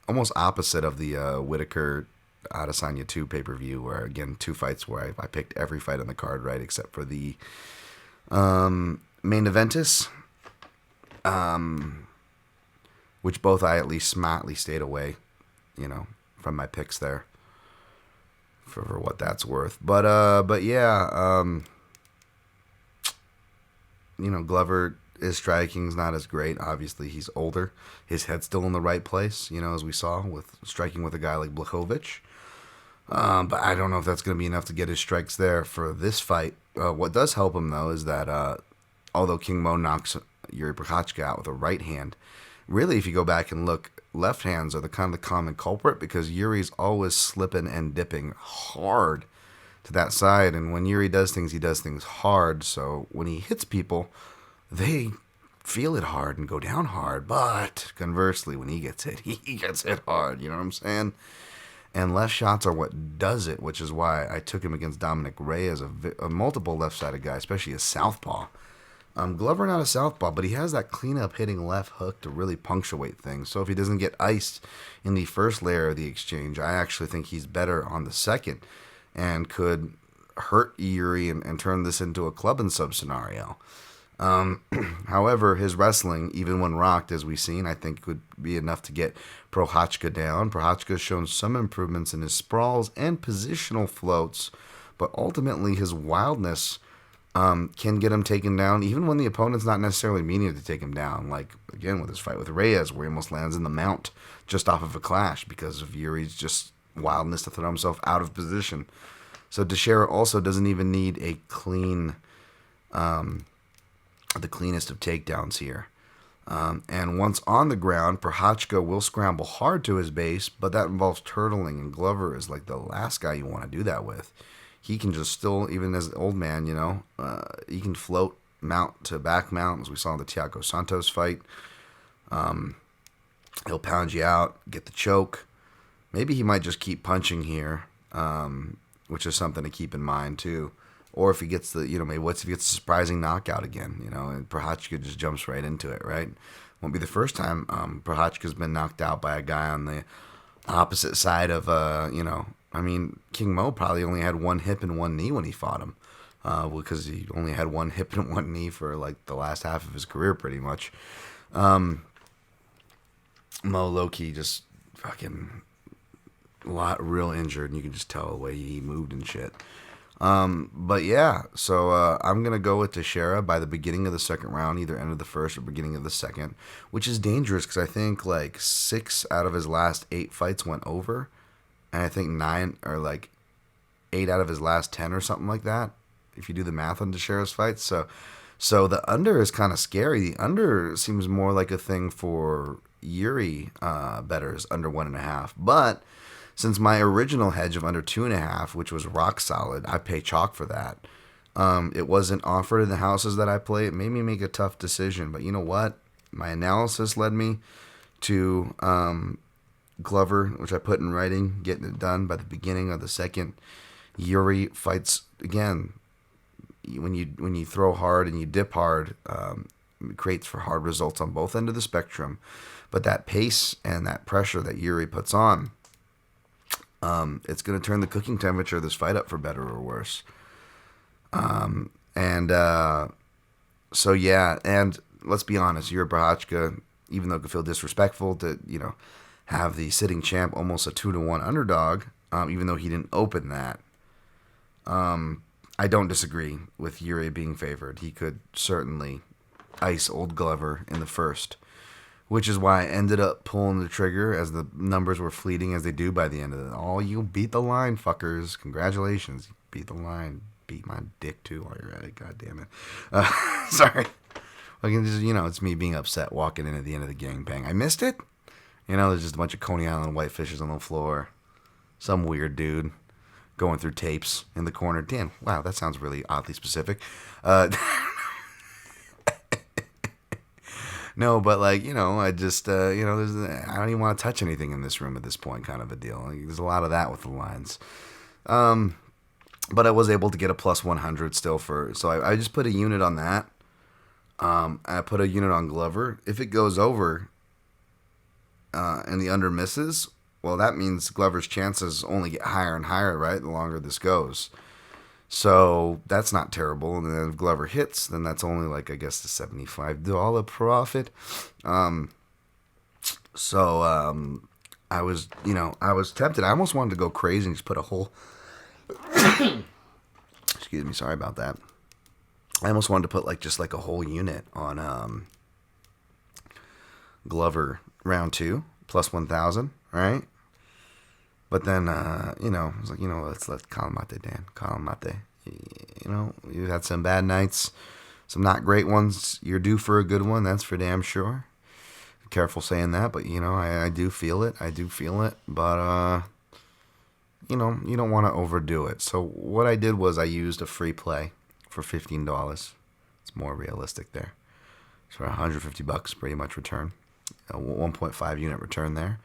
almost opposite of the Whitaker Adesanya 2 pay-per-view, where, again, 2 fights where I picked every fight on the card right except for the main eventus, which both I at least smartly stayed away, from my picks there, for what that's worth. But yeah, Glover, his striking's not as great. Obviously, he's older. His head's still in the right place, as we saw with striking with a guy like Blachowicz. But I don't know if that's going to be enough to get his strikes there for this fight. What does help him, though, is that although King Mo knocks Yuri Prochazka out with a right hand. Really, if you go back and look, left hands are the kind of the common culprit because Yuri's always slipping and dipping hard to that side. And when Yuri does things, he does things hard. So when he hits people, they feel it hard and go down hard. But conversely, when he gets hit, he gets hit hard. You know what I'm saying? And left shots are what does it, which is why I took him against Dominic Reyes, a multiple left-sided guy, especially a southpaw. Glover not a southpaw, but he has that cleanup hitting left hook to really punctuate things. So if he doesn't get iced in the first layer of the exchange, I actually think he's better on the second and could hurt Yuri and turn this into a club and sub scenario. However, his wrestling, even when rocked, as we've seen, I think would be enough to get Prochazka down. Prochazka has shown some improvements in his sprawls and positional floats, but ultimately his wildness can get him taken down, even when the opponent's not necessarily meaning to take him down. Like, again, with his fight with Reyes, where he almost lands in the mount just off of a clash because of Yuri's just wildness to throw himself out of position. So Teixeira also doesn't even need a clean, the cleanest of takedowns here. And once on the ground, Prochazka will scramble hard to his base, but that involves turtling, and Glover is like the last guy you want to do that with. He can just still, even as an old man, he can float mount to back mount, as we saw in the Thiago Santos fight. He'll pound you out, get the choke. Maybe he might just keep punching here, which is something to keep in mind too. Or if he gets maybe what's if he gets a surprising knockout again, and Prochazka just jumps right into it, right? Won't be the first time Prochazka's been knocked out by a guy on the opposite side of, King Mo probably only had one hip and one knee when he fought him, because he only had one hip and one knee for like the last half of his career, pretty much. Mo low-key just fucking real injured, and you can just tell the way he moved and shit. But yeah, so I'm going to go with Teixeira by the beginning of the second round, either end of the first or beginning of the second, which is dangerous because I think like 6 out of his last 8 fights went over, and I think 9 or like 8 out of his last 10 or something like that, if you do the math on Teixeira's fights. So the under is kind of scary. The under seems more like a thing for Yuri bettors, under 1.5. But since my original hedge of under 2.5, which was rock solid, I pay chalk for that. It wasn't offered in the houses that I play. It made me make a tough decision. But you know what? My analysis led me to Glover, which I put in writing, getting it done by the beginning of the second. Yuri fights again. When you throw hard and you dip hard, it creates for hard results on both ends of the spectrum. But that pace and that pressure that Yuri puts on, it's going to turn the cooking temperature of this fight up for better or worse. So yeah, and let's be honest, Yuri Prochazka, even though it could feel disrespectful to, have the sitting champ almost a 2-1 underdog, even though he didn't open that, I don't disagree with Yuri being favored. He could certainly ice old Glover in the first, which is why I ended up pulling the trigger as the numbers were fleeting as they do by the end of it. Oh, you beat the line, fuckers. Congratulations. You beat the line. Beat my dick, too, while you're at it. God damn it. Sorry. It's me being upset walking in at the end of the gangbang. I missed it. There's just a bunch of Coney Island whitefishes on the floor. Some weird dude going through tapes in the corner. Damn, wow, that sounds really oddly specific. No, but I just, I don't even want to touch anything in this room at this point, kind of a deal. There's a lot of that with the lines. But I was able to get a plus 100 still so I just put a unit on that. I put a unit on Glover. If it goes over, and the under misses, well, that means Glover's chances only get higher and higher, right, the longer this goes. So that's not terrible. And then if Glover hits, then that's only like, I guess, the $75 profit. I was tempted. I almost wanted to go crazy and just put a whole, excuse me, sorry about that. I almost wanted to put just a whole unit on Glover round 2 plus 1,000, right? But then, I was like, let's let Calamate, Dan. Calamate. You've had some bad nights. Some not great ones. You're due for a good one, that's for damn sure. Careful saying that, but I do feel it. I do feel it, but you don't want to overdo it. So what I did was I used a free play for $15. It's more realistic there. So $150 pretty much return, a 1.5 unit return there,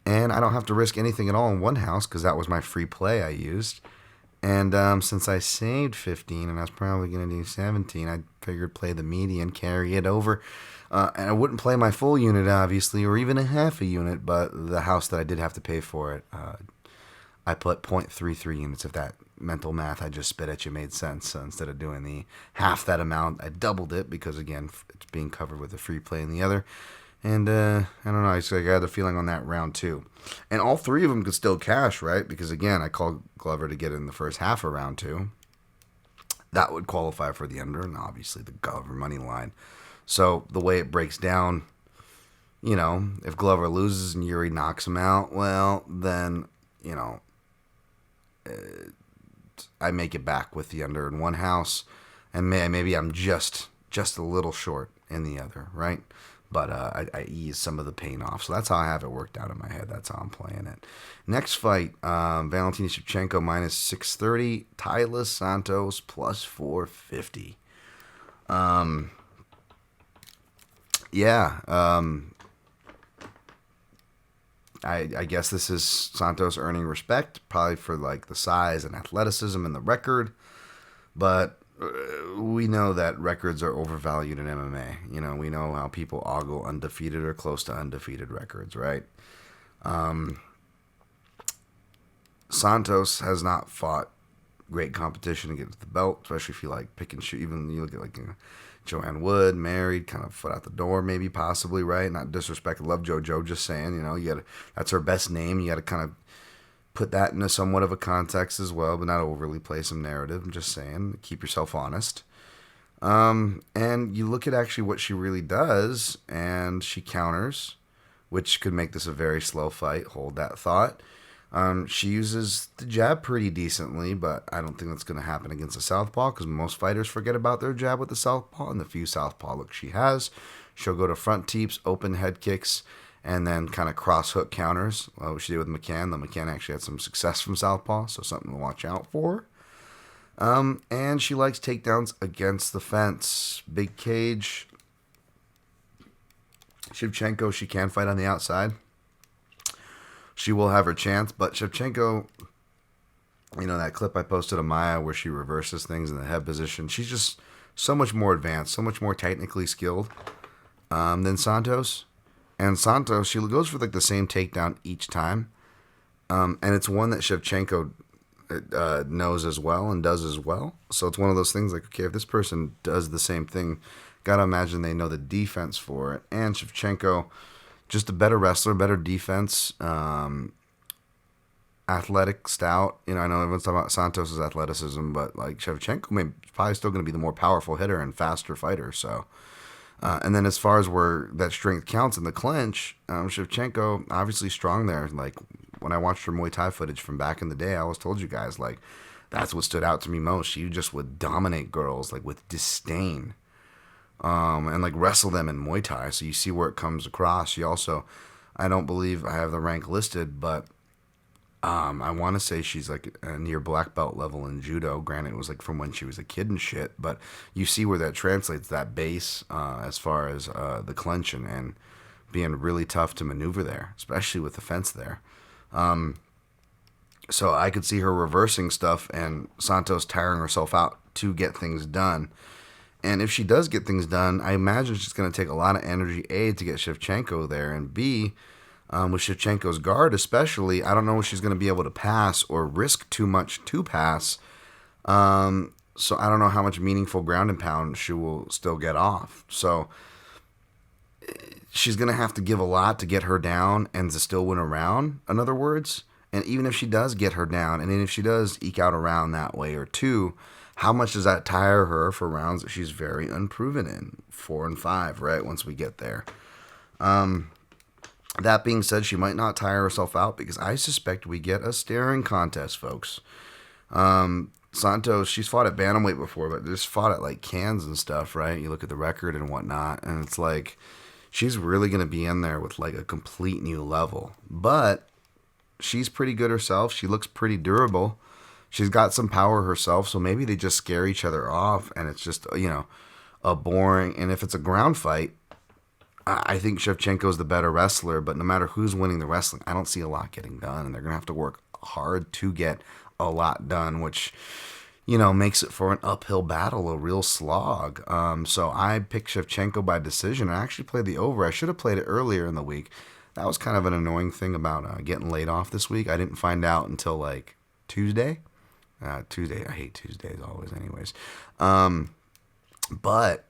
and I don't have to risk anything at all in one house because that was my free play I used. And since I saved 15 and I was probably going to do 17, I figured play the median, carry it over. And I wouldn't play my full unit, obviously, or even a half a unit, but the house that I did have to pay for it, I put 0.33 units. If that mental math I just spit at you made sense. So instead of doing the half that amount, I doubled it because, again, it's being covered with a free play in the other. And I don't know, I got a feeling on that round too. And all three of them could still cash, right? Because again, I called Glover to get in the first half of round two. That would qualify for the under, and obviously the Glover money line. So the way it breaks down, if Glover loses and Yuri knocks him out, well, then, I make it back with the under in one house, and maybe I'm just a little short in the other, right? But I ease some of the pain off. So that's how I have it worked out in my head. That's how I'm playing it. Next fight, Valentina Shevchenko minus 630. Tyler Santos plus 450. I guess this is Santos earning respect, probably for like the size and athleticism and the record. But we know that records are overvalued in MMA. We know how people ogle undefeated or close to undefeated records, right? Santos has not fought great competition to get to the belt, especially if you like pick and shoot. Even you look at Joanne Wood, married, kind of foot out the door, maybe, possibly, right? Not disrespect, love JoJo, just saying, that's her best name. You got to kind of put that into somewhat of a context as well, but not overly play some narrative. I'm just saying, keep yourself honest. And you look at actually what she really does, and she counters, which could make this a very slow fight. Hold that thought. She uses the jab pretty decently, but I don't think that's going to happen against a southpaw because most fighters forget about their jab with the southpaw, and the few southpaw looks she has, she'll go to front teeps, open head kicks, and then kind of cross hook counters. What she did with McCann. The McCann actually had some success from southpaw, so something to watch out for. And she likes takedowns against the fence. Big cage. Shevchenko, she can fight on the outside. She will have her chance, but Shevchenko, that clip I posted of Maya where she reverses things in the head position, she's just so much more advanced, so much more technically skilled than Santos. And Santos, she goes for the same takedown each time. And it's one that Shevchenko knows as well and does as well. So it's one of those things okay, if this person does the same thing, gotta imagine they know the defense for it. And Shevchenko, just a better wrestler, better defense, athletic, stout. I know everyone's talking about Santos' athleticism, but Shevchenko probably still going to be the more powerful hitter and faster fighter. So, and then as far as where that strength counts in the clinch, Shevchenko obviously strong there. When I watched her Muay Thai footage from back in the day, I always told you guys that's what stood out to me most. She just would dominate girls with disdain. And wrestle them in Muay Thai, so you see where it comes across. She also, I don't believe I have the rank listed, but I want to say she's a near black belt level in judo. Granted, it was from when she was a kid and shit, but you see where that translates, that base, as far as the clinch and being really tough to maneuver there, especially with the fence there. So I could see her reversing stuff and Santos tiring herself out to get things done. And if she does get things done, I imagine she's going to take a lot of energy, A, to get Shevchenko there, and B, with Shevchenko's guard especially, I don't know if she's going to be able to pass or risk too much to pass. So I don't know how much meaningful ground and pound she will still get off. So she's going to have to give a lot to get her down and to still win a round, in other words. And even if she does get her down, and then if she does eke out a round that way or two, how much does that tire her for rounds that she's very unproven in? 4 and 5, right? Once we get there. That being said, she might not tire herself out because I suspect we get a staring contest, folks. Santos, she's fought at bantamweight before, but just fought at like cans and stuff, right? You look at the record and whatnot, and it's like she's really going to be in there with like a complete new level. But she's pretty good herself. She looks pretty durable. She's got some power herself, so maybe they just scare each other off, and it's just, a boring. And if it's a ground fight, I think Shevchenko's the better wrestler, but no matter who's winning the wrestling, I don't see a lot getting done, and they're going to have to work hard to get a lot done, which, makes it for an uphill battle, a real slog. So I picked Shevchenko by decision. I actually played the over. I should have played it earlier in the week. That was kind of an annoying thing about getting laid off this week. I didn't find out until like Tuesday. Tuesday, I hate Tuesdays always anyways. But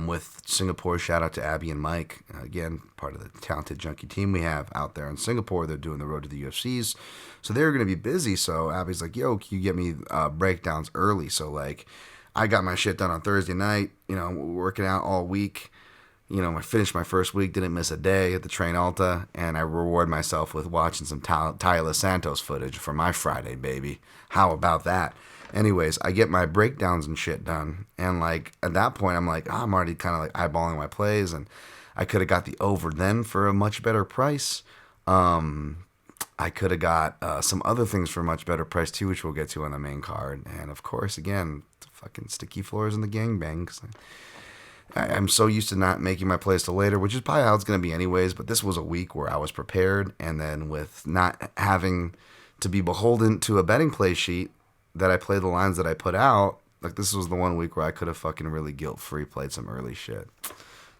with Singapore, shout out to Abby and Mike. Again, part of the talented junkie team we have out there in Singapore. They're doing the road to the UFCs. So they're going to be busy. So Abby's like, yo, can you get me breakdowns early? So like, I got my shit done on Thursday night, working out all week. I finished my first week, didn't miss a day at the Train Alta, and I reward myself with watching some Tyler Santos footage for my Friday, baby. How about that? Anyways, I get my breakdowns and shit done, and like at that point, I'm like, I'm already kind of like eyeballing my plays, and I could have got the over then for a much better price. I could have got some other things for a much better price too, which we'll get to on the main card, and of course, again, the fucking sticky floors and the gangbangs. I'm so used to not making my plays till later, which is probably how it's going to be anyways, but this was a week where I was prepared, and then with not having to be beholden to a betting play sheet that I play the lines that I put out, like this was the one week where I could have fucking really guilt-free played some early shit.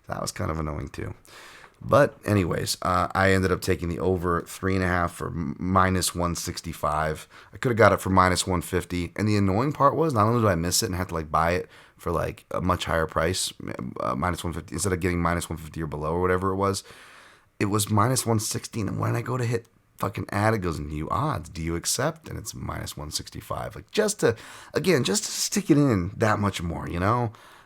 That was kind of annoying too. But anyways, I ended up taking the over 3.5 for minus 165. I could have got it for minus 150. And the annoying part was not only did I miss it and have to like buy it for like a much higher price, minus 150, instead of getting minus 150 or below or whatever it was minus 160. And when I go to hit fucking ad, it goes new odds. Do you accept? And it's minus 165. Like just to stick it in that much more,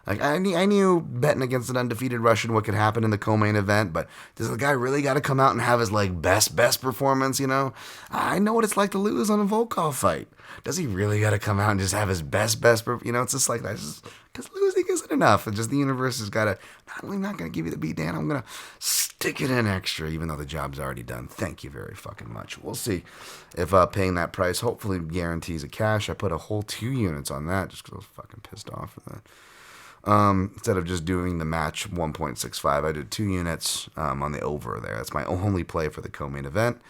Like, I knew betting against an undefeated Russian what could happen in the co-main event, but does the guy really got to come out and have his, like, best performance, I know what it's like to lose on a Volkov fight. Does he really got to come out and just have his best, it's just like that. Because losing isn't enough. It's just the universe has got to, not only not going to give you the beat down, I'm going to stick it in extra, even though the job's already done. Thank you very fucking much. We'll see if paying that price hopefully guarantees a cash. I put a whole 2 units on that just because I was fucking pissed off for that. Instead of just doing the match 1.65, I did 2 units on the over there. That's my only play for the co-main event.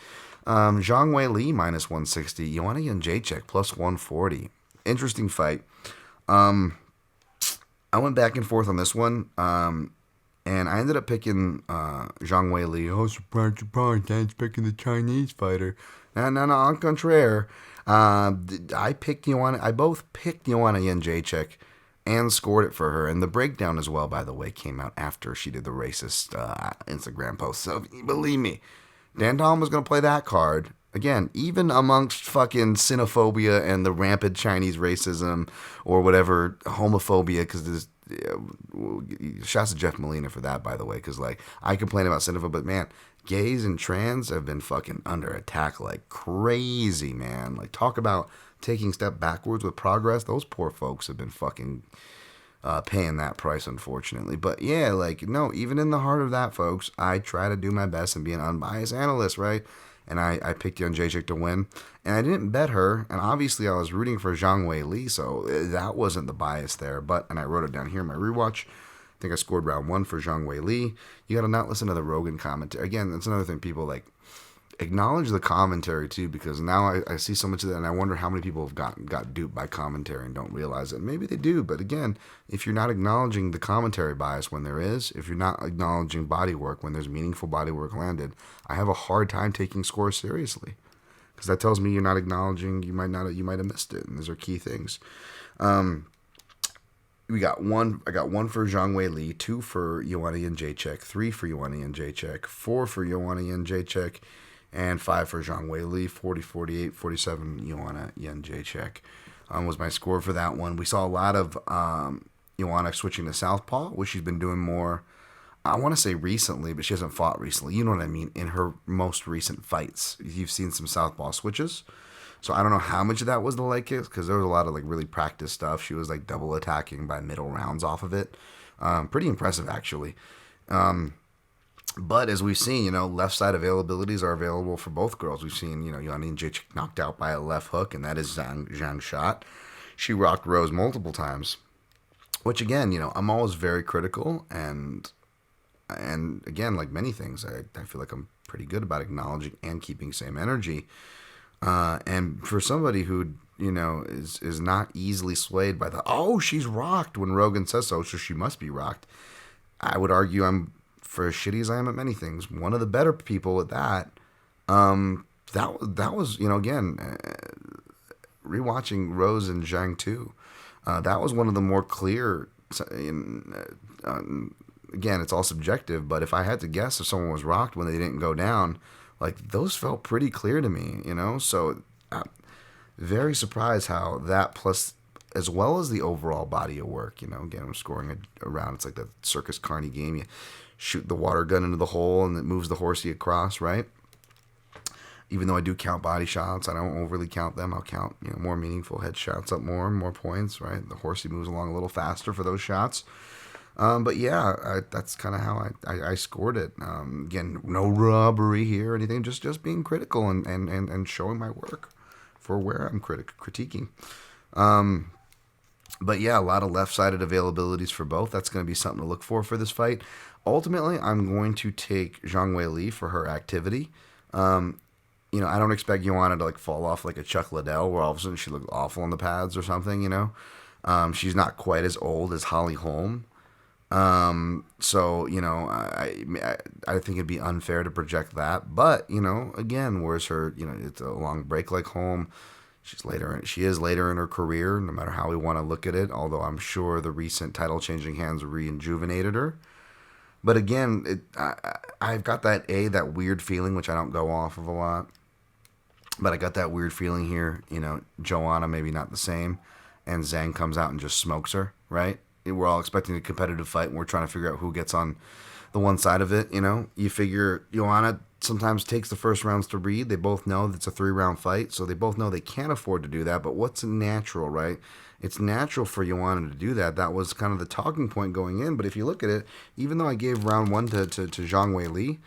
Zhang Weili minus 160. Joanna Jędrzejczyk plus 140. Interesting fight. I went back and forth on this one, and I ended up picking Zhang Weili. Oh, surprise, Dan's picking the Chinese fighter. No, en contraire. I both picked Joanna Jędrzejczyk and scored it for her. And the breakdown as well, by the way, came out after she did the racist Instagram post. So believe me, Dan Tom was going to play that card. Again, even amongst fucking xenophobia and the rampant Chinese racism or whatever, homophobia, because there's shouts to Jeff Molina for that, by the way, because like I complain about xenophobia, but man, gays and trans have been fucking under attack like crazy, man. Like talk about taking a step backwards with progress. Those poor folks have been fucking paying that price, unfortunately. But yeah, like, no, even in the heart of that, folks, I try to do my best and be an unbiased analyst, right? And I picked Jędrzejczyk to win. And I didn't bet her. And obviously I was rooting for Zhang Weili, so that wasn't the bias there. And I wrote it down here in my rewatch. I think I scored round 1 for Zhang Weili. You got to not listen to the Rogan commentary. Again, that's another thing people like. Acknowledge the commentary too, because now I see so much of that, and I wonder how many people have got duped by commentary and don't realize it. Maybe they do, but again, if you're not acknowledging the commentary bias when there is, if you're not acknowledging body work when there's meaningful body work landed, I have a hard time taking scores seriously, because that tells me you're not acknowledging. You might have missed it, and those are key things. We got one. I got 1 for Zhang Weili, 2 for Joanna Jędrzejczyk, 3 for Joanna Jędrzejczyk, 4 for Joanna Jędrzejczyk, and 5 for Zhang Weili, 40, 48, 47, Joanna Jędrzejczyk was my score for that one. We saw a lot of Joanna switching to southpaw, which she's been doing more, I want to say recently, but she hasn't fought recently. You know what I mean? In her most recent fights, you've seen some southpaw switches. So I don't know how much of that was the leg kicks, because there was a lot of like really practice stuff. She was like double attacking by middle rounds off of it. Pretty impressive, actually. But as we've seen, left side availabilities are available for both girls. We've seen, Joanna Jędrzejczyk knocked out by a left hook, and that is Zhang's shot. She rocked Rose multiple times, which again, I'm always very critical, and again, like many things, I feel like I'm pretty good about acknowledging and keeping same energy. And for somebody who is not easily swayed by she's rocked when Rogan says so she must be rocked. I would argue I'm, for as shitty as I am at many things, one of the better people at that. That was again, rewatching Rose and Zhang too. That was one of the more clear. Again, it's all subjective, but if I had to guess if someone was rocked when they didn't go down, like those felt pretty clear to me. So very surprised how that, plus as well as the overall body of work. Again, I'm scoring a round. It's like the Circus Carney game. You shoot the water gun into the hole and it moves the horsey across, right? Even though I do count body shots, I don't overly count them. I'll count more meaningful head shots up more points, right? The horsey moves along a little faster for those shots. But yeah, that's kind of how I scored it. Again, no robbery here or anything, just being critical and showing my work for where I'm critiquing. But yeah, a lot of left-sided availabilities for both. That's going to be something to look for this fight. Ultimately, I'm going to take Zhang Weili for her activity. I don't expect Joanna to like fall off like a Chuck Liddell, where all of a sudden she looked awful on the pads or something. She's not quite as old as Holly Holm. So I think it'd be unfair to project that. But again, where's her? It's a long break like Holm. She is later in her career, no matter how we want to look at it. Although I'm sure the recent title changing hands rejuvenated her. But again, I've got that weird feeling, which I don't go off of a lot. But I got that weird feeling here. Joanna maybe not the same, and Zhang comes out and just smokes her. Right? We're all expecting a competitive fight, and we're trying to figure out who gets on the one side of it. You figure Joanna sometimes takes the first rounds to read. They both know that it's a 3-round fight, so they both know they can't afford to do that. But what's natural, right? It's natural for Joanna to do that. That was kind of the talking point going in. But if you look at it, even though I gave round 1 to Zhang Weili,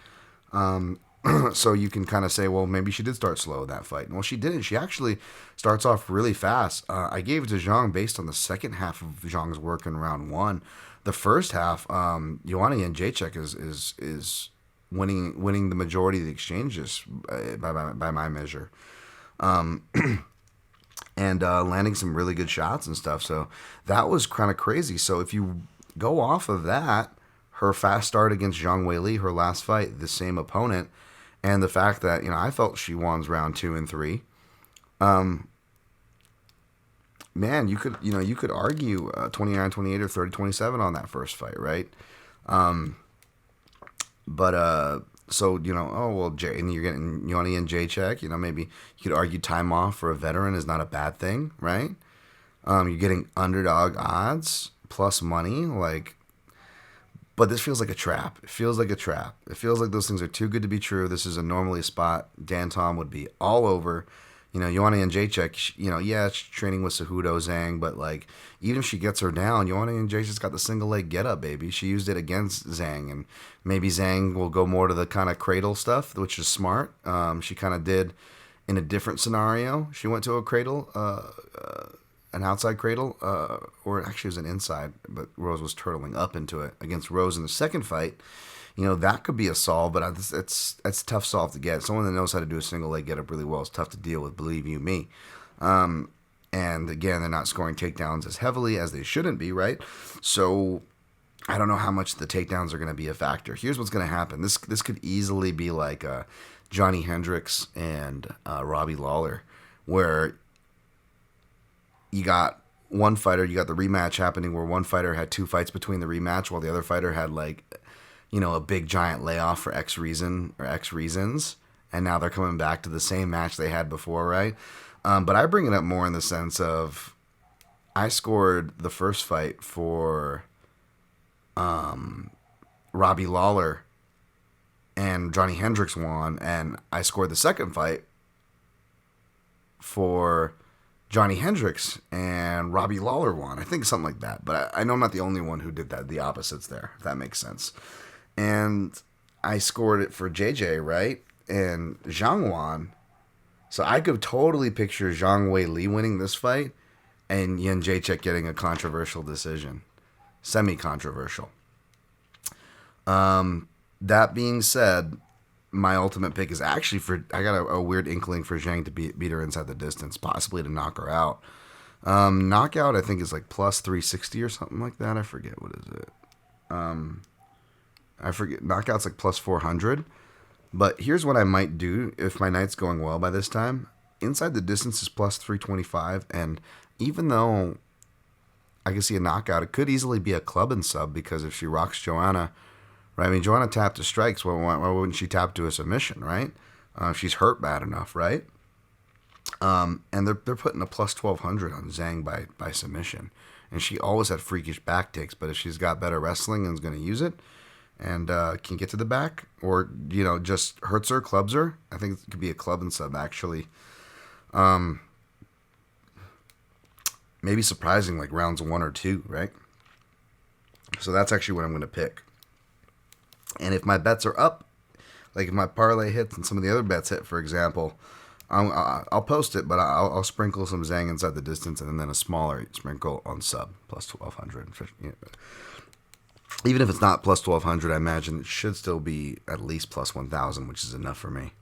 so you can kind of say, well, maybe she did start slow that fight. Well, she didn't. She actually starts off really fast. I gave it to Zhang based on the second half of Zhang's work in round 1. The first half, Joanna Jędrzejczyk is winning the majority of the exchanges by my measure. And landing some really good shots and stuff. So that was kind of crazy. So if you go off of that, her fast start against Zhang Weili, her last fight, the same opponent, and the fact that I felt she won round 2 and 3. Man, you could argue 29-28 or 30-27 on that first fight, right? So, and you're getting Joanna Jędrzejczyk, maybe you could argue time off for a veteran is not a bad thing, right? You're getting underdog odds plus money, but this feels like a trap. It feels like a trap. It feels like those things are too good to be true. This is normally a spot Dan Tom would be all over. Joanna Jędrzejczyk, she's training with Cejudo Zhang, but even if she gets her down, Joanna Jędrzejczyk's got the single leg get up, baby. She used it against Zhang, and maybe Zhang will go more to the kind of cradle stuff, which is smart. She kind of did in a different scenario. She went to a cradle, an outside cradle, or actually it was an inside, but Rose was turtling up into it against Rose in the second fight. That could be a solve, but it's a tough solve to get. Someone that knows how to do a single leg get up really well is tough to deal with, believe you me. And again, they're not scoring takedowns as heavily as they shouldn't be, right? So I don't know how much the takedowns are going to be a factor. Here's what's going to happen. This could easily be like Johnny Hendricks and Robbie Lawler, where you got one fighter, you got the rematch happening where one fighter had 2 fights between the rematch while the other fighter had a big giant layoff for X reason or X reasons, and now they're coming back to the same match they had before, right? But I bring it up more in the sense of I scored the first fight for Robbie Lawler and Johnny Hendricks won, and I scored the second fight for Johnny Hendricks and Robbie Lawler won. I think something like that. But I know I'm not the only one who did that. The opposites there, if that makes sense. And I scored it for JJ, right? And Zhang won. So I could totally picture Zhang Wei Li winning this fight and Yin Jacek getting a controversial decision. Semi-controversial. That being said, my ultimate pick is actually for... I got a weird inkling for Zhang to beat her inside the distance, possibly to knock her out. Knockout, I think, is like plus 360 or something like that. I forget. What is it? I forget. Knockout's like plus 400. But here's what I might do if my night's going well by this time. Inside the distance is plus 325. And even though I can see a knockout, it could easily be a club and sub, because if she rocks Joanna... Right? I mean, Joanna tapped to strikes. Why wouldn't she tap to a submission, right? She's hurt bad enough, right? And they're putting a plus 1,200 on Zhang by submission. And she always had freakish back takes, but if she's got better wrestling and is going to use it and can get to the back, or, just hurts her, clubs her, I think it could be a club and sub, actually. Maybe surprising, like rounds 1 or 2, right? So that's actually what I'm going to pick. And if my bets are up, like if my parlay hits and some of the other bets hit, for example, I'll post it, but I'll sprinkle some Zhang inside the distance and then a smaller sprinkle on sub, plus 1,200. Even if it's not plus 1,200, I imagine it should still be at least plus 1,000, which is enough for me.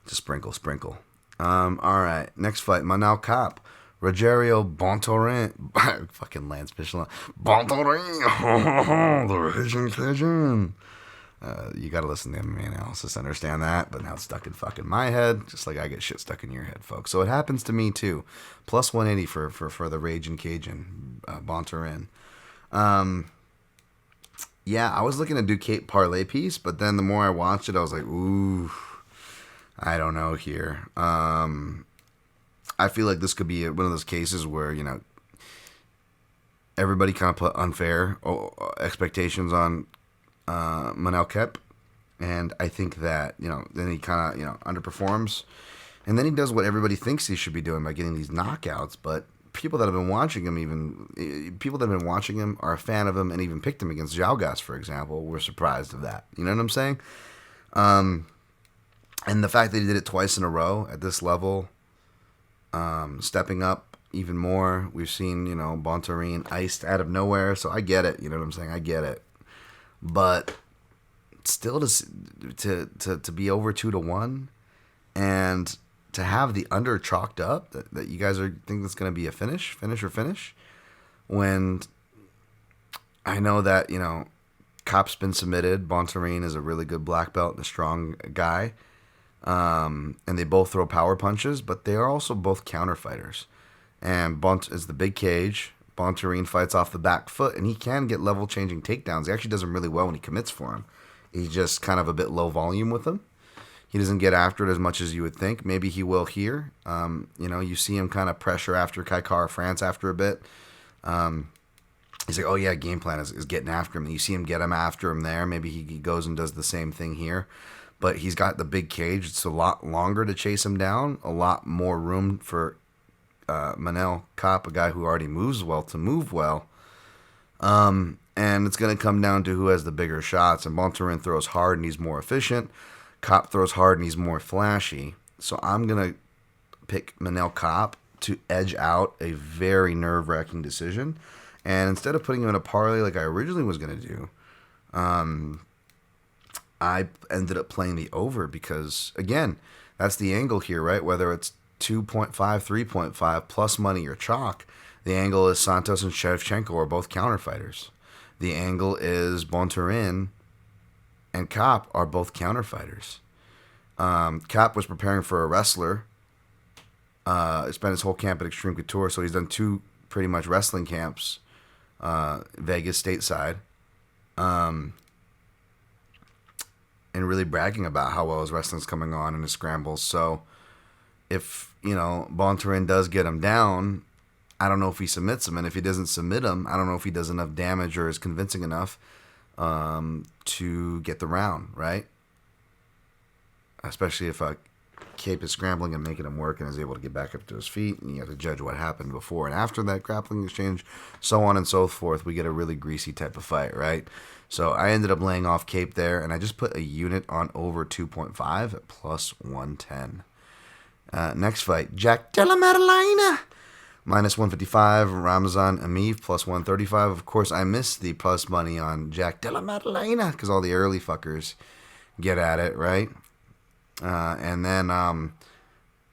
Just sprinkle. All right, next fight, Manal Cop. Rogerio Bontorin. Fucking Lance Michelin. Bontorin. The Asian Cajun. You got to listen to MMA analysis to understand that, but now it's stuck in fucking my head, just like I get shit stuck in your head, folks. So it happens to me too. Plus 180 for the Raging Cajun, Bontorin. Yeah, I was looking to do Kate parlay piece, but then the more I watched it, I was like, ooh, I don't know here. I feel like this could be one of those cases where, everybody kind of put unfair expectations on Manel Kep, and I think that, then he kind of, underperforms, and then he does what everybody thinks he should be doing by getting these knockouts, but people that have been watching him are a fan of him and even picked him against Jalgas, for example, were surprised of that. You know what I'm saying? And the fact that he did it twice in a row at this level, stepping up even more. We've seen, Bontorin iced out of nowhere, so I get it. You know what I'm saying? I get it. But still, to be over 2-1 and to have the under chalked up that you guys think that's going to be a finish, when I know that, Cop's been submitted. Bontorin is a really good black belt and a strong guy. And they both throw power punches, but they are also both counter fighters. And Bont is the big cage. Bontorin fights off the back foot, and he can get level-changing takedowns. He actually does them really well when he commits for him. He's just kind of a bit low volume with them. He doesn't get after it as much as you would think. Maybe he will here. You see him kind of pressure after Kai Kara France after a bit. He's like, oh yeah, game plan is getting after him. And you see him get him after him there. Maybe he goes and does the same thing here. But he's got the big cage. It's a lot longer to chase him down. A lot more room for Manel Cop, a guy who already moves well, to move well. And it's going to come down to who has the bigger shots. And Bontorin throws hard and he's more efficient. Cop throws hard and he's more flashy. So I'm going to pick Manel Cop to edge out a very nerve-wracking decision. And instead of putting him in a parlay like I originally was going to do, I ended up playing the over because, again, that's the angle here, right? Whether it's 2.5, 3.5, plus money or chalk, the angle is Santos and Shevchenko are both counter fighters. The angle is Bontorin and Cop are both counter fighters. Cop was preparing for a wrestler. He spent his whole camp at Extreme Couture, so he's done 2 pretty much wrestling camps, Vegas stateside. And really bragging about how well his wrestling's coming on in his scrambles. So if, Bontorin does get him down, I don't know if he submits him. And if he doesn't submit him, I don't know if he does enough damage or is convincing enough to get the round, right? Especially if Cape is scrambling and making him work and is able to get back up to his feet, and you have to judge what happened before and after that grappling exchange, so on and so forth. We get a really greasy type of fight, right? So I ended up laying off Cape there, and I just put a unit on over 2.5 at plus 110. Next fight, Jack Della Maddalena, minus 155, Ramazan Ameev, plus 135. Of course, I missed the plus money on Jack Della Maddalena because all the early fuckers get at it, right? And then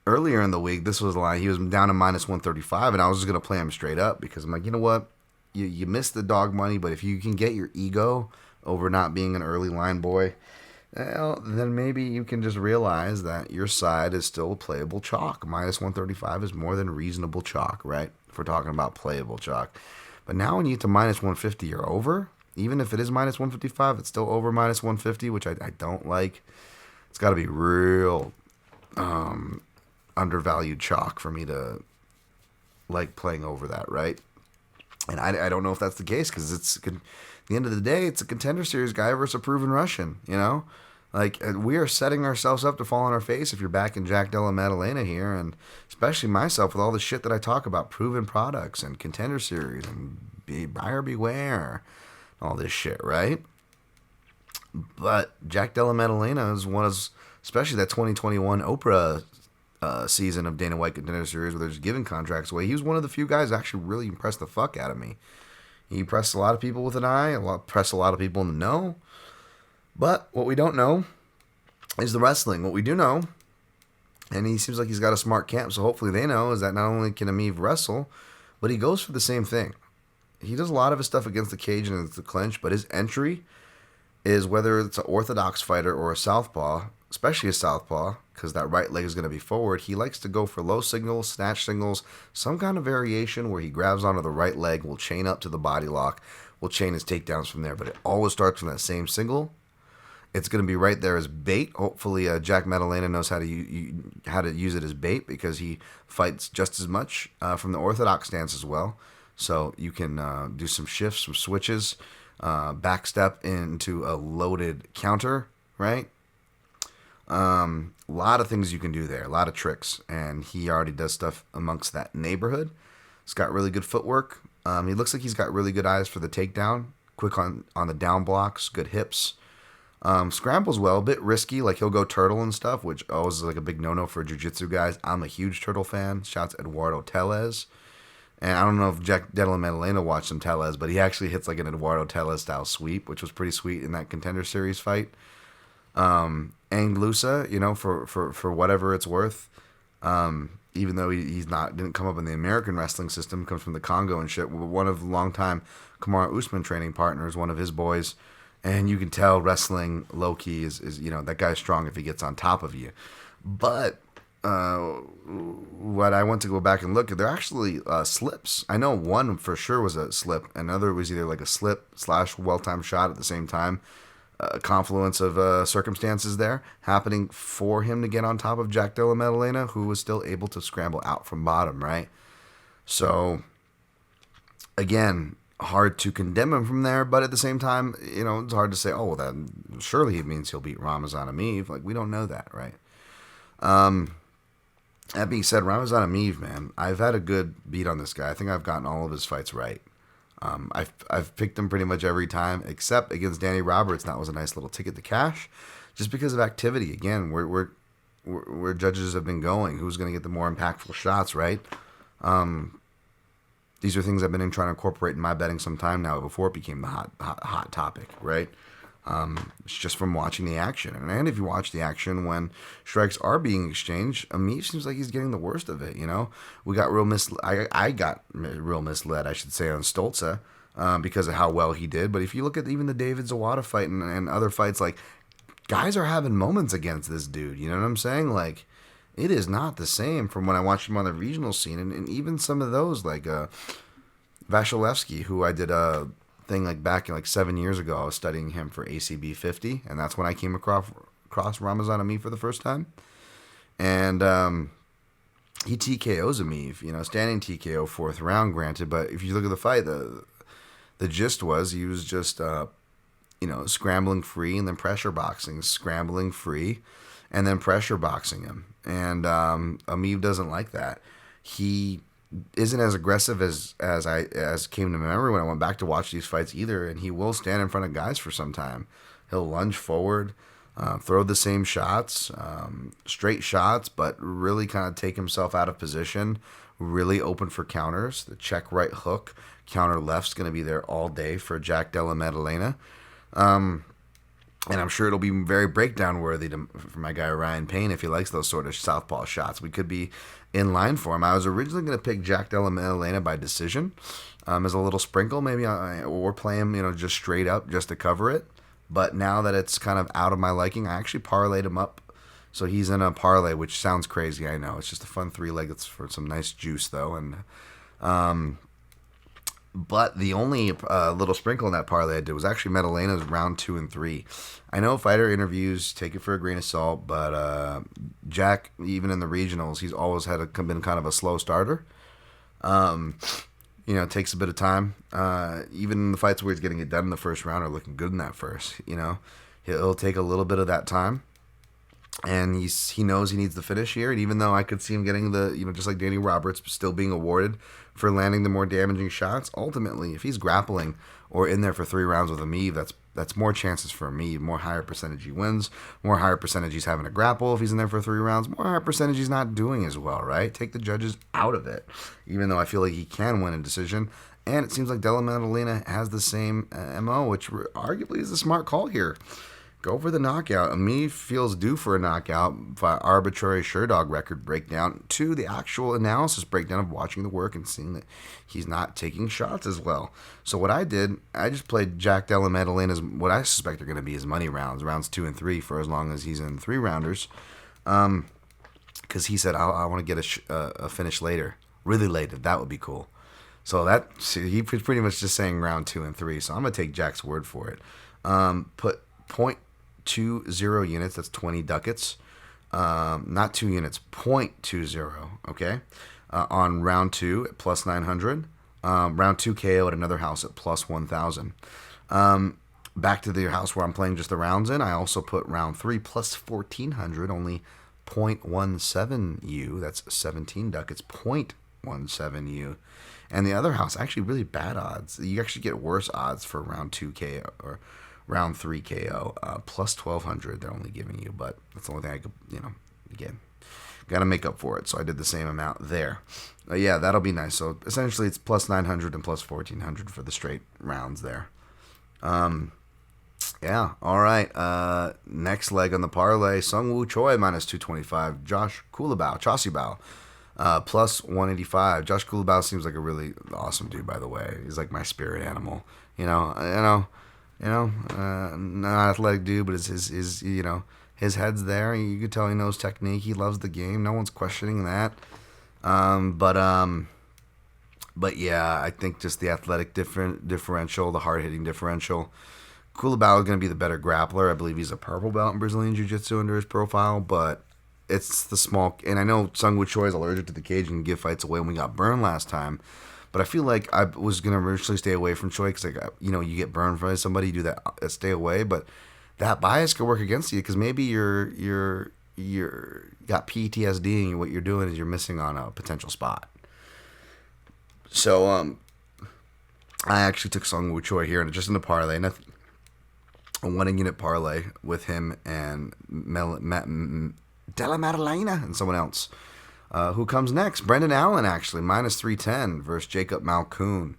earlier in the week, this was a line. He was down to minus 135, and I was just going to play him straight up because I'm like, you know what? You missed the dog money, but if you can get your ego over not being an early line boy, well, then maybe you can just realize that your side is still playable chalk. Minus 135 is more than reasonable chalk, right? If we're talking about playable chalk. But now when you get to minus 150, you're over. Even if it is minus 155, it's still over minus 150, which I don't like. It's got to be real undervalued chalk for me to like playing over that, right? And I don't know if that's the case because at the end of the day, it's a contender series guy versus a proven Russian, you know? Like, we are setting ourselves up to fall on our face if you're backing Jack Della Maddalena here, and especially myself with all the shit that I talk about, proven products and contender series and buyer beware, all this shit, right? But Jack Della Maddalena is one of, especially that 2021 Oprah season of Dana White Contender Series where they're just giving contracts away. He was one of the few guys that actually really impressed the fuck out of me. He impressed a lot of people with an eye, impressed a lot of people in the know. But what we don't know is the wrestling. What we do know, and he seems like he's got a smart camp, so hopefully they know, is that not only can Ameev wrestle, but he goes for the same thing. He does a lot of his stuff against the cage and against the clinch, but his entry is whether it's an orthodox fighter or a southpaw, especially a southpaw, because that right leg is going to be forward. He likes to go for low signals, snatch signals, some kind of variation where he grabs onto the right leg, will chain up to the body lock, will chain his takedowns from there. But it always starts from that same single. It's going to be right there as bait. Hopefully, Jack Maddalena knows how to use it as bait because he fights just as much from the orthodox stance as well. So you can do some shifts, some switches, backstep into a loaded counter, right? A lot of things you can do there, a lot of tricks, and he already does stuff amongst that neighborhood. He's got really good footwork. He looks like he's got really good eyes for the takedown, quick on the down blocks, good hips. Scrambles well, a bit risky, like he'll go turtle and stuff, which always is like a big no-no for jiu-jitsu guys. I'm a huge turtle fan. Shouts Eduardo Tellez. And I don't know if Jack Della Maddalena watched some Tellez, but he actually hits like an Eduardo Tellez style sweep, which was pretty sweet in that Contender Series fight. Anglusa, you know, for whatever it's worth, even though didn't come up in the American wrestling system, comes from the Congo and shit. One of the longtime Kamaru Usman training partners, one of his boys, and you can tell wrestling low key is you know, that guy's strong if he gets on top of you. But what I want to go back and look at, they're actually slips. I know one for sure was a slip, another was either like a slip / well-timed shot at the same time. A confluence of circumstances there happening for him to get on top of Jack Della Maddalena, who was still able to scramble out from bottom, right? So, again, hard to condemn him from there, but at the same time, you know, it's hard to say, oh, well, that surely it means he'll beat Ramazan Ameev. Like, we don't know that, right? That being said, Ramazan Ameev, man, I've had a good beat on this guy. I think I've gotten all of his fights right. I've picked him pretty much every time except against Danny Roberts. That was a nice little ticket to cash, just because of activity. Again, where judges have been going, who's going to get the more impactful shots, right? These are things I've been trying to incorporate in my betting some time now before it became the hot topic, right? It's just from watching the action. And if you watch the action when strikes are being exchanged, Ameev seems like he's getting the worst of it, you know? We got I got real misled, I should say, on Stolze because of how well he did. But if you look at even the David Zawada fight and other fights, like, guys are having moments against this dude, you know what I'm saying? Like, it is not the same from when I watched him on the regional scene. And even some of those, like Vasilevsky, who I did a thing like back in like 7 years ago. I was studying him for ACB 50, and that's when I came across Ramazan Ameev for the first time. And he TKOs Ameev, you know, standing TKO 4th round, granted. But if you look at the fight, the gist was he was just, you know, scrambling free and then pressure boxing, scrambling free and then pressure boxing him. And Ameev doesn't like that. He isn't as aggressive as came to memory when I went back to watch these fights either. And he will stand in front of guys for some time. He'll lunge forward, throw the same shots, straight shots, but really kind of take himself out of position. Really open for counters. The check right hook, counter left's going to be there all day for Jack Della Maddalena. And I'm sure it'll be very breakdown worthy for my guy Ryan Payne if he likes those sort of southpaw shots. We could be in line for him. I was originally going to pick Jack Della Maddalena by decision as a little sprinkle, maybe, or play him, just straight up just to cover it. But now that it's kind of out of my liking, I actually parlayed him up. So he's in a parlay, which sounds crazy, I know. It's just a fun 3-leg. It's for some nice juice, though. And but the only little sprinkle in that parlay I did was actually Maddalena's round 2 and 3. I know fighter interviews, take it for a grain of salt, but Jack, even in the regionals, he's always been kind of a slow starter. It takes a bit of time. Even in the fights where he's getting it done in the first round are looking good in that first. He'll take a little bit of that time. And he knows he needs the finish here. And even though I could see him getting just like Danny Roberts, still being awarded for landing the more damaging shots, ultimately, if he's grappling or in there for 3 rounds with Ameev, that's more chances for Ameev, more higher percentage he wins, more higher percentage he's having to grapple if he's in there for 3 rounds, more higher percentage he's not doing as well, right? Take the judges out of it, even though I feel like he can win a decision. And it seems like Della Maddalena has the same MO, which arguably is a smart call here. Go for the knockout. Ameev feels due for a knockout by arbitrary Sherdog record breakdown to the actual analysis breakdown of watching the work and seeing that he's not taking shots as well. So what I did, I just played Jack Della Maddalena's what I suspect are going to be his money rounds 2 and 3 for as long as he's in 3-rounders. Because he said, I want to get a finish later. Really late. That would be cool. So he was pretty much just saying round 2 and 3. So I'm going to take Jack's word for it. Put 0.20 units, that's 20 ducats. Not 2 units, 0.20, okay? On round 2 at plus 900. Round 2 KO at another house at plus 1,000. Back to the house where I'm playing just the rounds in, I also put round 3 plus 1,400, only 0.17 U. That's 17 ducats, 0.17 U. And the other house, actually really bad odds. You actually get worse odds for round 2 KO or round 3 KO, plus 1,200 they're only giving you, but that's the only thing I could, again, got to make up for it. So I did the same amount there. Yeah, that'll be nice. So essentially it's plus 900 and plus 1,400 for the straight rounds there. Yeah, all right. Next leg on the parlay, Sungwoo Choi minus 225, Josh Chosibao, plus 185. Josh Kulabao seems like a really awesome dude, by the way. He's like my spirit animal. Not athletic dude, but his head's there. You can tell he knows technique. He loves the game. No one's questioning that. But yeah, I think just the athletic differential, the hard hitting differential. Kulabao is going to be the better grappler. I believe he's a purple belt in Brazilian Jiu-Jitsu under his profile, but it's the small. And I know Sungwoo Choi is allergic to the cage and can give fights away when we got burned last time. But I feel like I was going to originally stay away from Choi because, you get burned by somebody, you do that, stay away. But that bias could work against you because maybe you're got PTSD and what you're doing is you're missing on a potential spot. So I actually took Sungwoo Choi here and just in the parlay, a 1-unit parlay with him and Della Maddalena and someone else. Who comes next? Brendan Allen, actually, minus 310 versus Jacob Malkoon,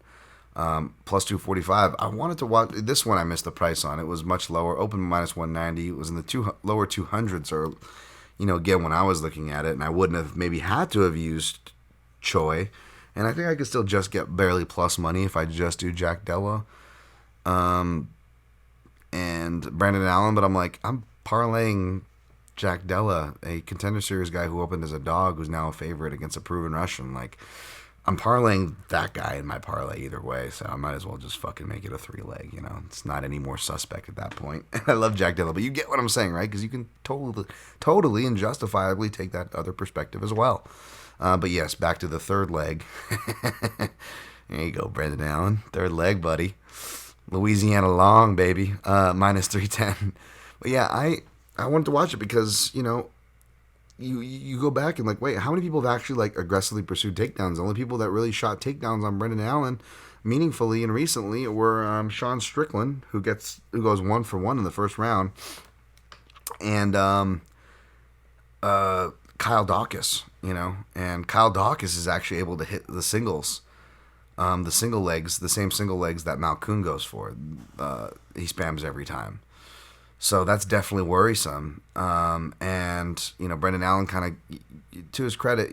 plus 245. I wanted to watch this one. I missed the price on. It was much lower. Open minus 190. It was in the lower 200s. Or, again, when I was looking at it, and I wouldn't have maybe had to have used Choi. And I think I could still just get barely plus money if I just do Jack Della and Brandon Allen. But I'm like, I'm parlaying Jack Della, a Contender Series guy who opened as a dog, who's now a favorite against a proven Russian. Like, I'm parlaying that guy in my parlay either way, so I might as well just fucking make it a 3-leg. It's not any more suspect at that point. I love Jack Della, but you get what I'm saying, right? Because you can totally and justifiably take that other perspective as well. But yes, back to the third leg. There you go, Brendan Allen. Third leg, buddy. Louisiana long, baby. Minus 310. But yeah, I wanted to watch it because, you go back and like, wait, how many people have actually like aggressively pursued takedowns? The only people that really shot takedowns on Brendan Allen meaningfully and recently were Sean Strickland, who goes 1-for-1 in the first round, and Kyle Dawkins, and Kyle Dawkins is actually able to hit the singles, the single legs, the same single legs that Malkoun goes for. He spams every time. So that's definitely worrisome. And, Brendan Allen kind of, to his credit,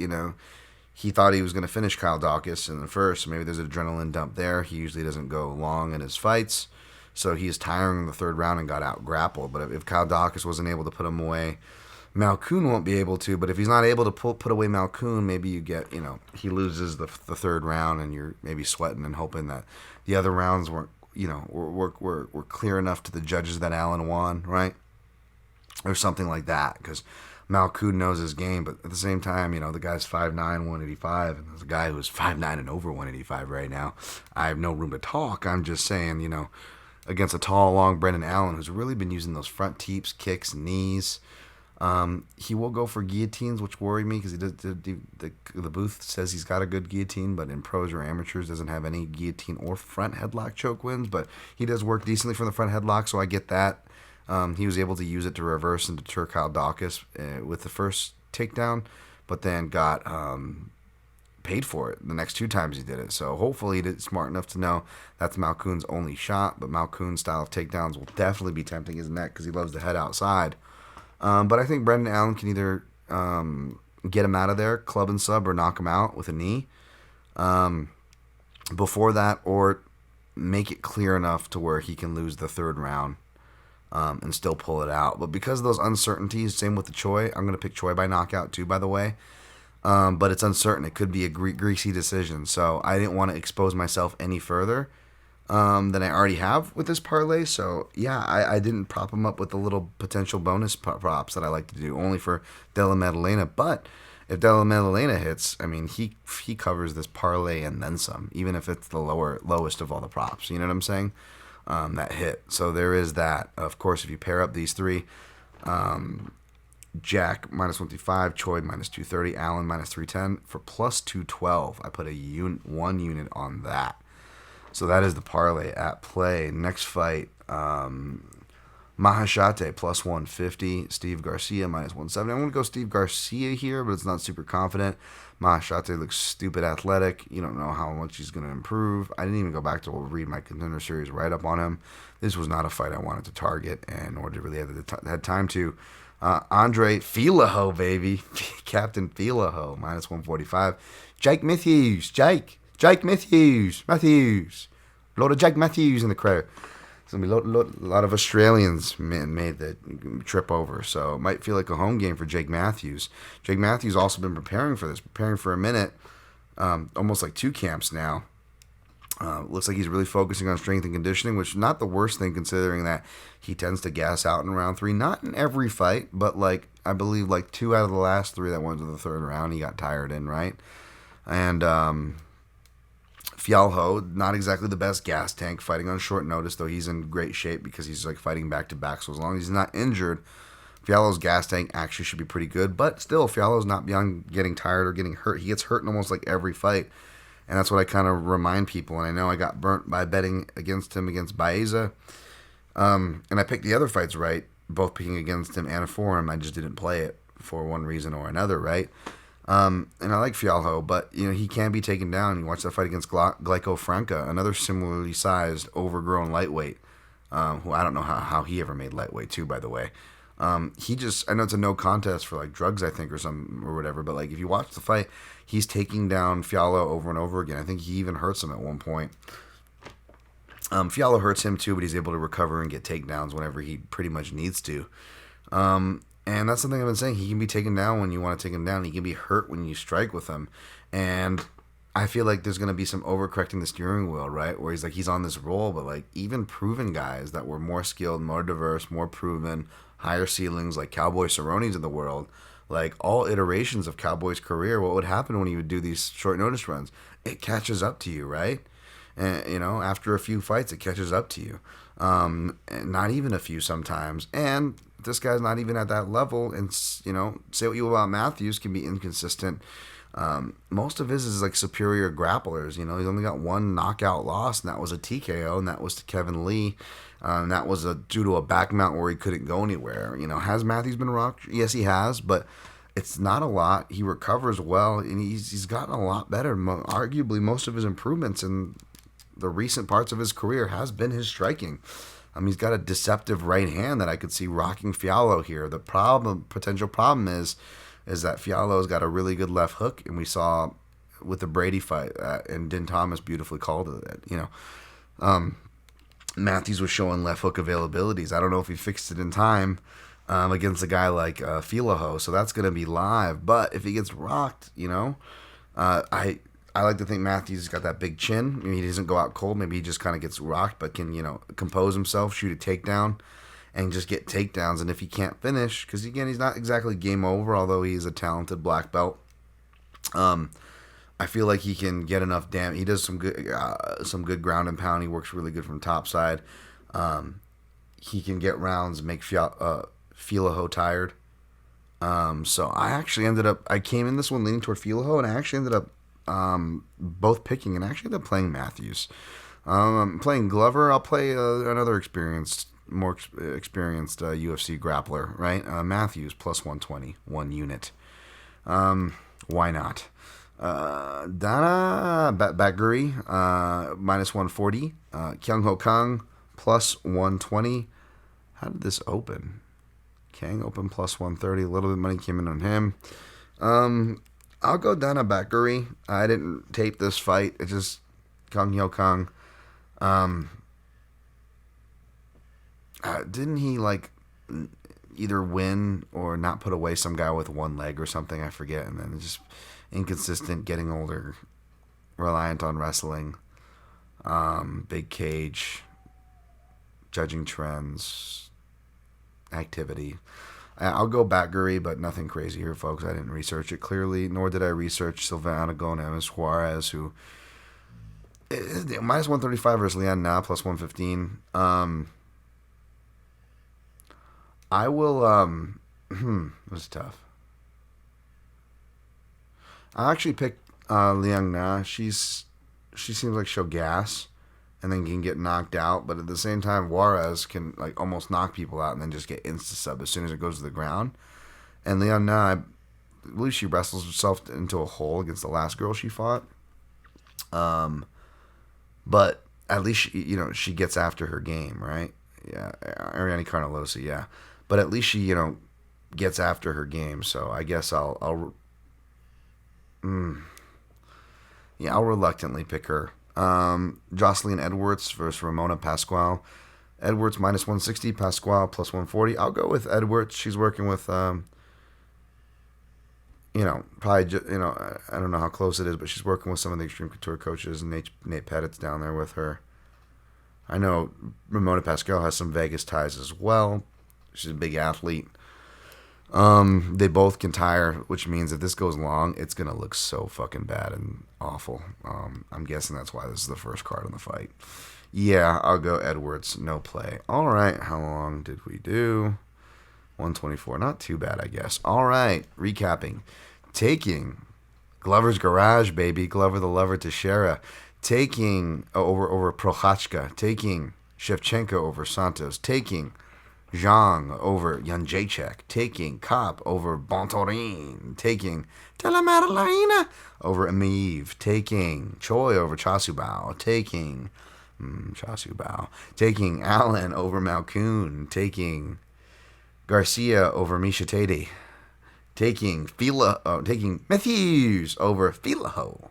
he thought he was going to finish Kyle Dawkins in the first. So maybe there's an adrenaline dump there. He usually doesn't go long in his fights. So he's tiring in the third round and got out grappled. But if Kyle Dawkins wasn't able to put him away, Malkoun won't be able to. But if he's not able to put away Malkoun, maybe you get, he loses the third round and you're maybe sweating and hoping that the other rounds weren't, were clear enough to the judges that Allen won, right? Or something like that, because Malkoun knows his game, but at the same time, the guy's 5'9", 185, and there's a guy who's 5'9" and over 185 right now. I have no room to talk. I'm just saying, against a tall, long Brendan Allen, who's really been using those front teeps, kicks, knees. He will go for guillotines, which worry me because the booth says he's got a good guillotine, but in pros or amateurs doesn't have any guillotine or front headlock choke wins. But he does work decently from the front headlock, so I get that. He was able to use it to reverse and deter Kyle Dawkins with the first takedown, but then got paid for it the next two times he did it. So hopefully he did smart enough to know that's Malkoun's only shot, but Malkoun's style of takedowns will definitely be tempting his neck because he loves to head outside. But I think Brendan Allen can either get him out of there, club and sub, or knock him out with a knee before that, or make it clear enough to where he can lose the third round and still pull it out. But because of those uncertainties, same with the Choi, I'm going to pick Choi by knockout too, by the way. But it's uncertain. It could be a greasy decision. So I didn't want to expose myself any further than I already have with this parlay. So yeah, I didn't prop him up with the little potential bonus props that I like to do, only for Della Maddalena. But if Della Maddalena hits, I mean, he covers this parlay and then some, even if it's the lowest of all the props. You know what I'm saying? That hit. So there is that. Of course, if you pair up these three, Jack minus 155, Choi minus 230, Allen minus 310 for plus 212. I put one unit on that. So that is the parlay at play. Next fight, Mahashate plus 150, Steve Garcia minus 170. I'm going to go Steve Garcia here, but it's not super confident. Mahashate looks stupid athletic. You don't know how much he's going to improve. I didn't even go back to read my contender series write-up on him. This was not a fight I wanted to target, and nor did really had time to. Andre Filaho, baby. Captain Filaho, minus 145. Jake Matthews. Jake Matthews. A lot of Jake Matthews in the crowd. There's going to be a lot of Australians made the trip over, so it might feel like a home game for Jake Matthews. Jake Matthews also been preparing for a minute, almost like 2 camps now. Looks like he's really focusing on strength and conditioning, which is not the worst thing considering that he tends to gas out in round 3. Not in every fight, but I believe 2 out of the last 3 that went to the third round he got tired in, right? And Fialho, not exactly the best gas tank, fighting on short notice, though he's in great shape because he's fighting back-to-back. So as long as he's not injured, Fialho's gas tank actually should be pretty good. But still, Fialho's not beyond getting tired or getting hurt. He gets hurt in almost every fight. And that's what I kind of remind people. And I know I got burnt by betting against him against Baeza. And I picked the other fights right, both picking against him and for him. I just didn't play it for one reason or another, right? And I like Fialho, but he can be taken down. You watch that fight against Glyco Franca, another similarly sized, overgrown lightweight, who I don't know how he ever made lightweight too, by the way. I know it's a no contest for drugs, I think, or whatever, but if you watch the fight, he's taking down Fialho over and over again. I think he even hurts him at one point. Fialho hurts him too, but he's able to recover and get takedowns whenever he pretty much needs to. And that's something I've been saying. He can be taken down when you want to take him down. He can be hurt when you strike with him. And I feel like there's going to be some overcorrecting the steering wheel, right? Where he's on this roll, but even proven guys that were more skilled, more diverse, more proven, higher ceilings, like Cowboy Cerrone's in the world, all iterations of Cowboy's career, what would happen when he would do these short notice runs? It catches up to you, right? And, after a few fights, it catches up to you. Not even a few sometimes. And this guy's not even at that level. And, say what you will about Matthews, can be inconsistent. Most of his is like superior grapplers. He's only got one knockout loss, and that was a TKO, and that was to Kevin Lee. And that was due to a back mount where he couldn't go anywhere. Has Matthews been rocked? Yes, he has, but it's not a lot. He recovers well, and he's gotten a lot better. Arguably, most of his improvements in the recent parts of his career has been his striking. He's got a deceptive right hand that I could see rocking Fiallo here. The potential problem is that Fiallo's got a really good left hook, and we saw with the Brady fight, and Din Thomas beautifully called it. Matthews was showing left hook availabilities. I don't know if he fixed it in time against a guy like Fiallo, so that's going to be live. But if he gets rocked, I like to think Matthews has got that big chin. Maybe he doesn't go out cold. Maybe he just kind of gets rocked, but can, compose himself, shoot a takedown, and just get takedowns. And if he can't finish, because, again, he's not exactly game over, although he's a talented black belt, I feel like he can get enough damage. He does some good ground and pound. He works really good from top side. He can get rounds, make Fiallo tired. So I came in this one leaning toward Fiallo, and I actually ended up both picking, and actually ended up playing Matthews. I'm playing Glover. I'll play another more experienced UFC grappler, right? Matthews plus 120, 1 unit. Why not? Dana Batguri, minus 140. Kyung Ho Kang, plus 120. How did this open? Kang open plus 130. A little bit of money came in on him. I'll go Dana Batguri. I didn't tape this fight. It's just Kyung Ho Kang. Didn't he either win or not put away some guy with one leg or something? I forget. And then just inconsistent, getting older, reliant on wrestling, big cage, judging trends, activity. I'll go Batguri, but nothing crazy here, folks. I didn't research it clearly, nor did I research Silvana Gomez Juarez, who minus 135 versus Leon Na, plus 115. I will, it was tough. I actually picked Liang Na. She seems like she'll gas and then can get knocked out, but at the same time, Juarez can almost knock people out and then just get insta-sub as soon as it goes to the ground. And Liang Na, I believe she wrestles herself into a hole against the last girl she fought. But at least she gets after her game, right? Yeah, Ariane Carnelosa, yeah. But at least she gets after her game. So I guess I'll reluctantly pick her. Jocelyn Edwards versus Ramona Pasquale. Edwards minus 160, Pasquale plus 140. I'll go with Edwards. She's working with, probably, I don't know how close it is, but she's working with some of the Extreme Couture coaches, and Nate Pettit's down there with her. I know Ramona Pasquale has some Vegas ties as well. She's a big athlete. They both can tire, which means if this goes long, it's going to look so fucking bad and awful. I'm guessing that's why this is the first card in the fight. Yeah, I'll go Edwards, no play. All right, how long did we do? 124, not too bad, I guess. All right, recapping. Taking Glover's Garage, baby. Glover the Lover Teixeira. Taking over Prochazka. Taking Shevchenko over Santos. Taking Zhang over Jędrzejczyk, taking Kopp over Bontorin, taking De La Madalena over Amiv, taking Choi over Chasubao, taking Chasubao, taking Allen over Malkoon, taking Garcia over Misha Tate, taking Matthews over Fiallo.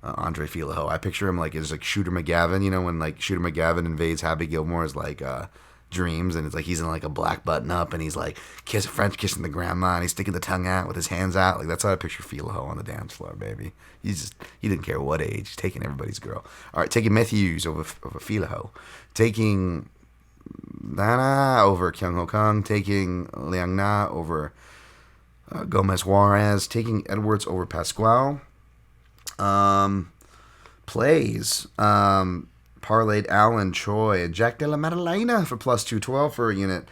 Andre Fiallo. I picture him as Shooter McGavin, when Shooter McGavin invades Happy Gilmore's Dreams, and it's he's in a black button up, and he's French kissing the grandma, and he's sticking the tongue out with his hands out. That's how I picture Fiallo on the dance floor, baby. He didn't care what age. He's taking everybody's girl. All right, taking Matthews over Fiallo, taking Dana over Kyung Ho Kang, taking Liang Na over Gomez Juarez, taking Edwards over Pasquale. Plays. Parlayed Allen, Choi, and Jack De La Madalena for plus 212 for a unit.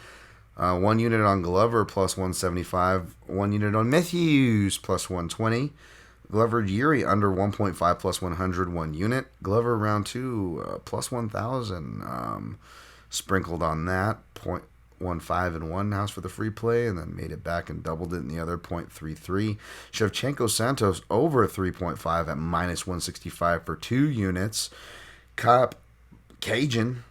1 unit on Glover plus 175. 1 unit on Matthews plus 120. Glover Yuri under 1.5 plus 100. 1 unit. Glover round 2 plus 1,000. Sprinkled on that. 0.15 in one house for the free play, and then made it back and doubled it in the other. 0.33. Shevchenko Santos over 3.5 at minus 165 for 2 units. Cop Cajun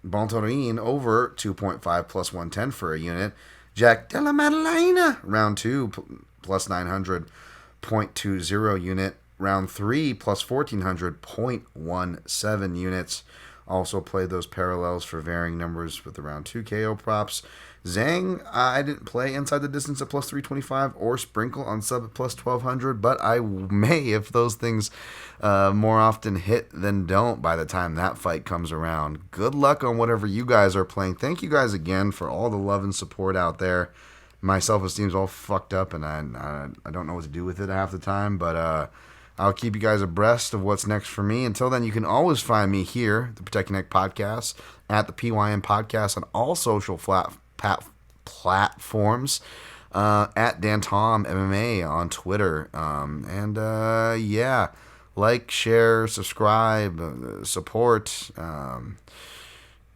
Bontorin over 2.5 plus 110 for a unit. Jack Della Maddalena round 2 plus 900. 0.20 unit. Round 3 plus 1,400. 0.17 units. Also played those parallels for varying numbers with the round 2 KO props. Zhang, I didn't play inside the distance at plus 325 or sprinkle on sub at plus 1,200, but I may if those things more often hit than don't by the time that fight comes around. Good luck on whatever you guys are playing. Thank you guys again for all the love and support out there. My self-esteem's all fucked up, and I don't know what to do with it half the time, but I'll keep you guys abreast of what's next for me. Until then, you can always find me here, the Protect Connect Podcast, at the PYN Podcast on all social platforms, at Dan Tom MMA on Twitter. Yeah, like, share, subscribe, support.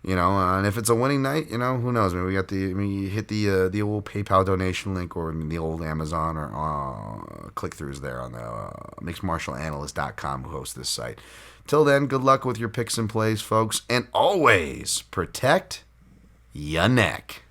And if it's a winning night, who knows? Maybe you hit the old PayPal donation link or the old Amazon or click-throughs there on the mixedmartialanalyst.com who hosts this site. Till then, good luck with your picks and plays, folks, and always protect your neck.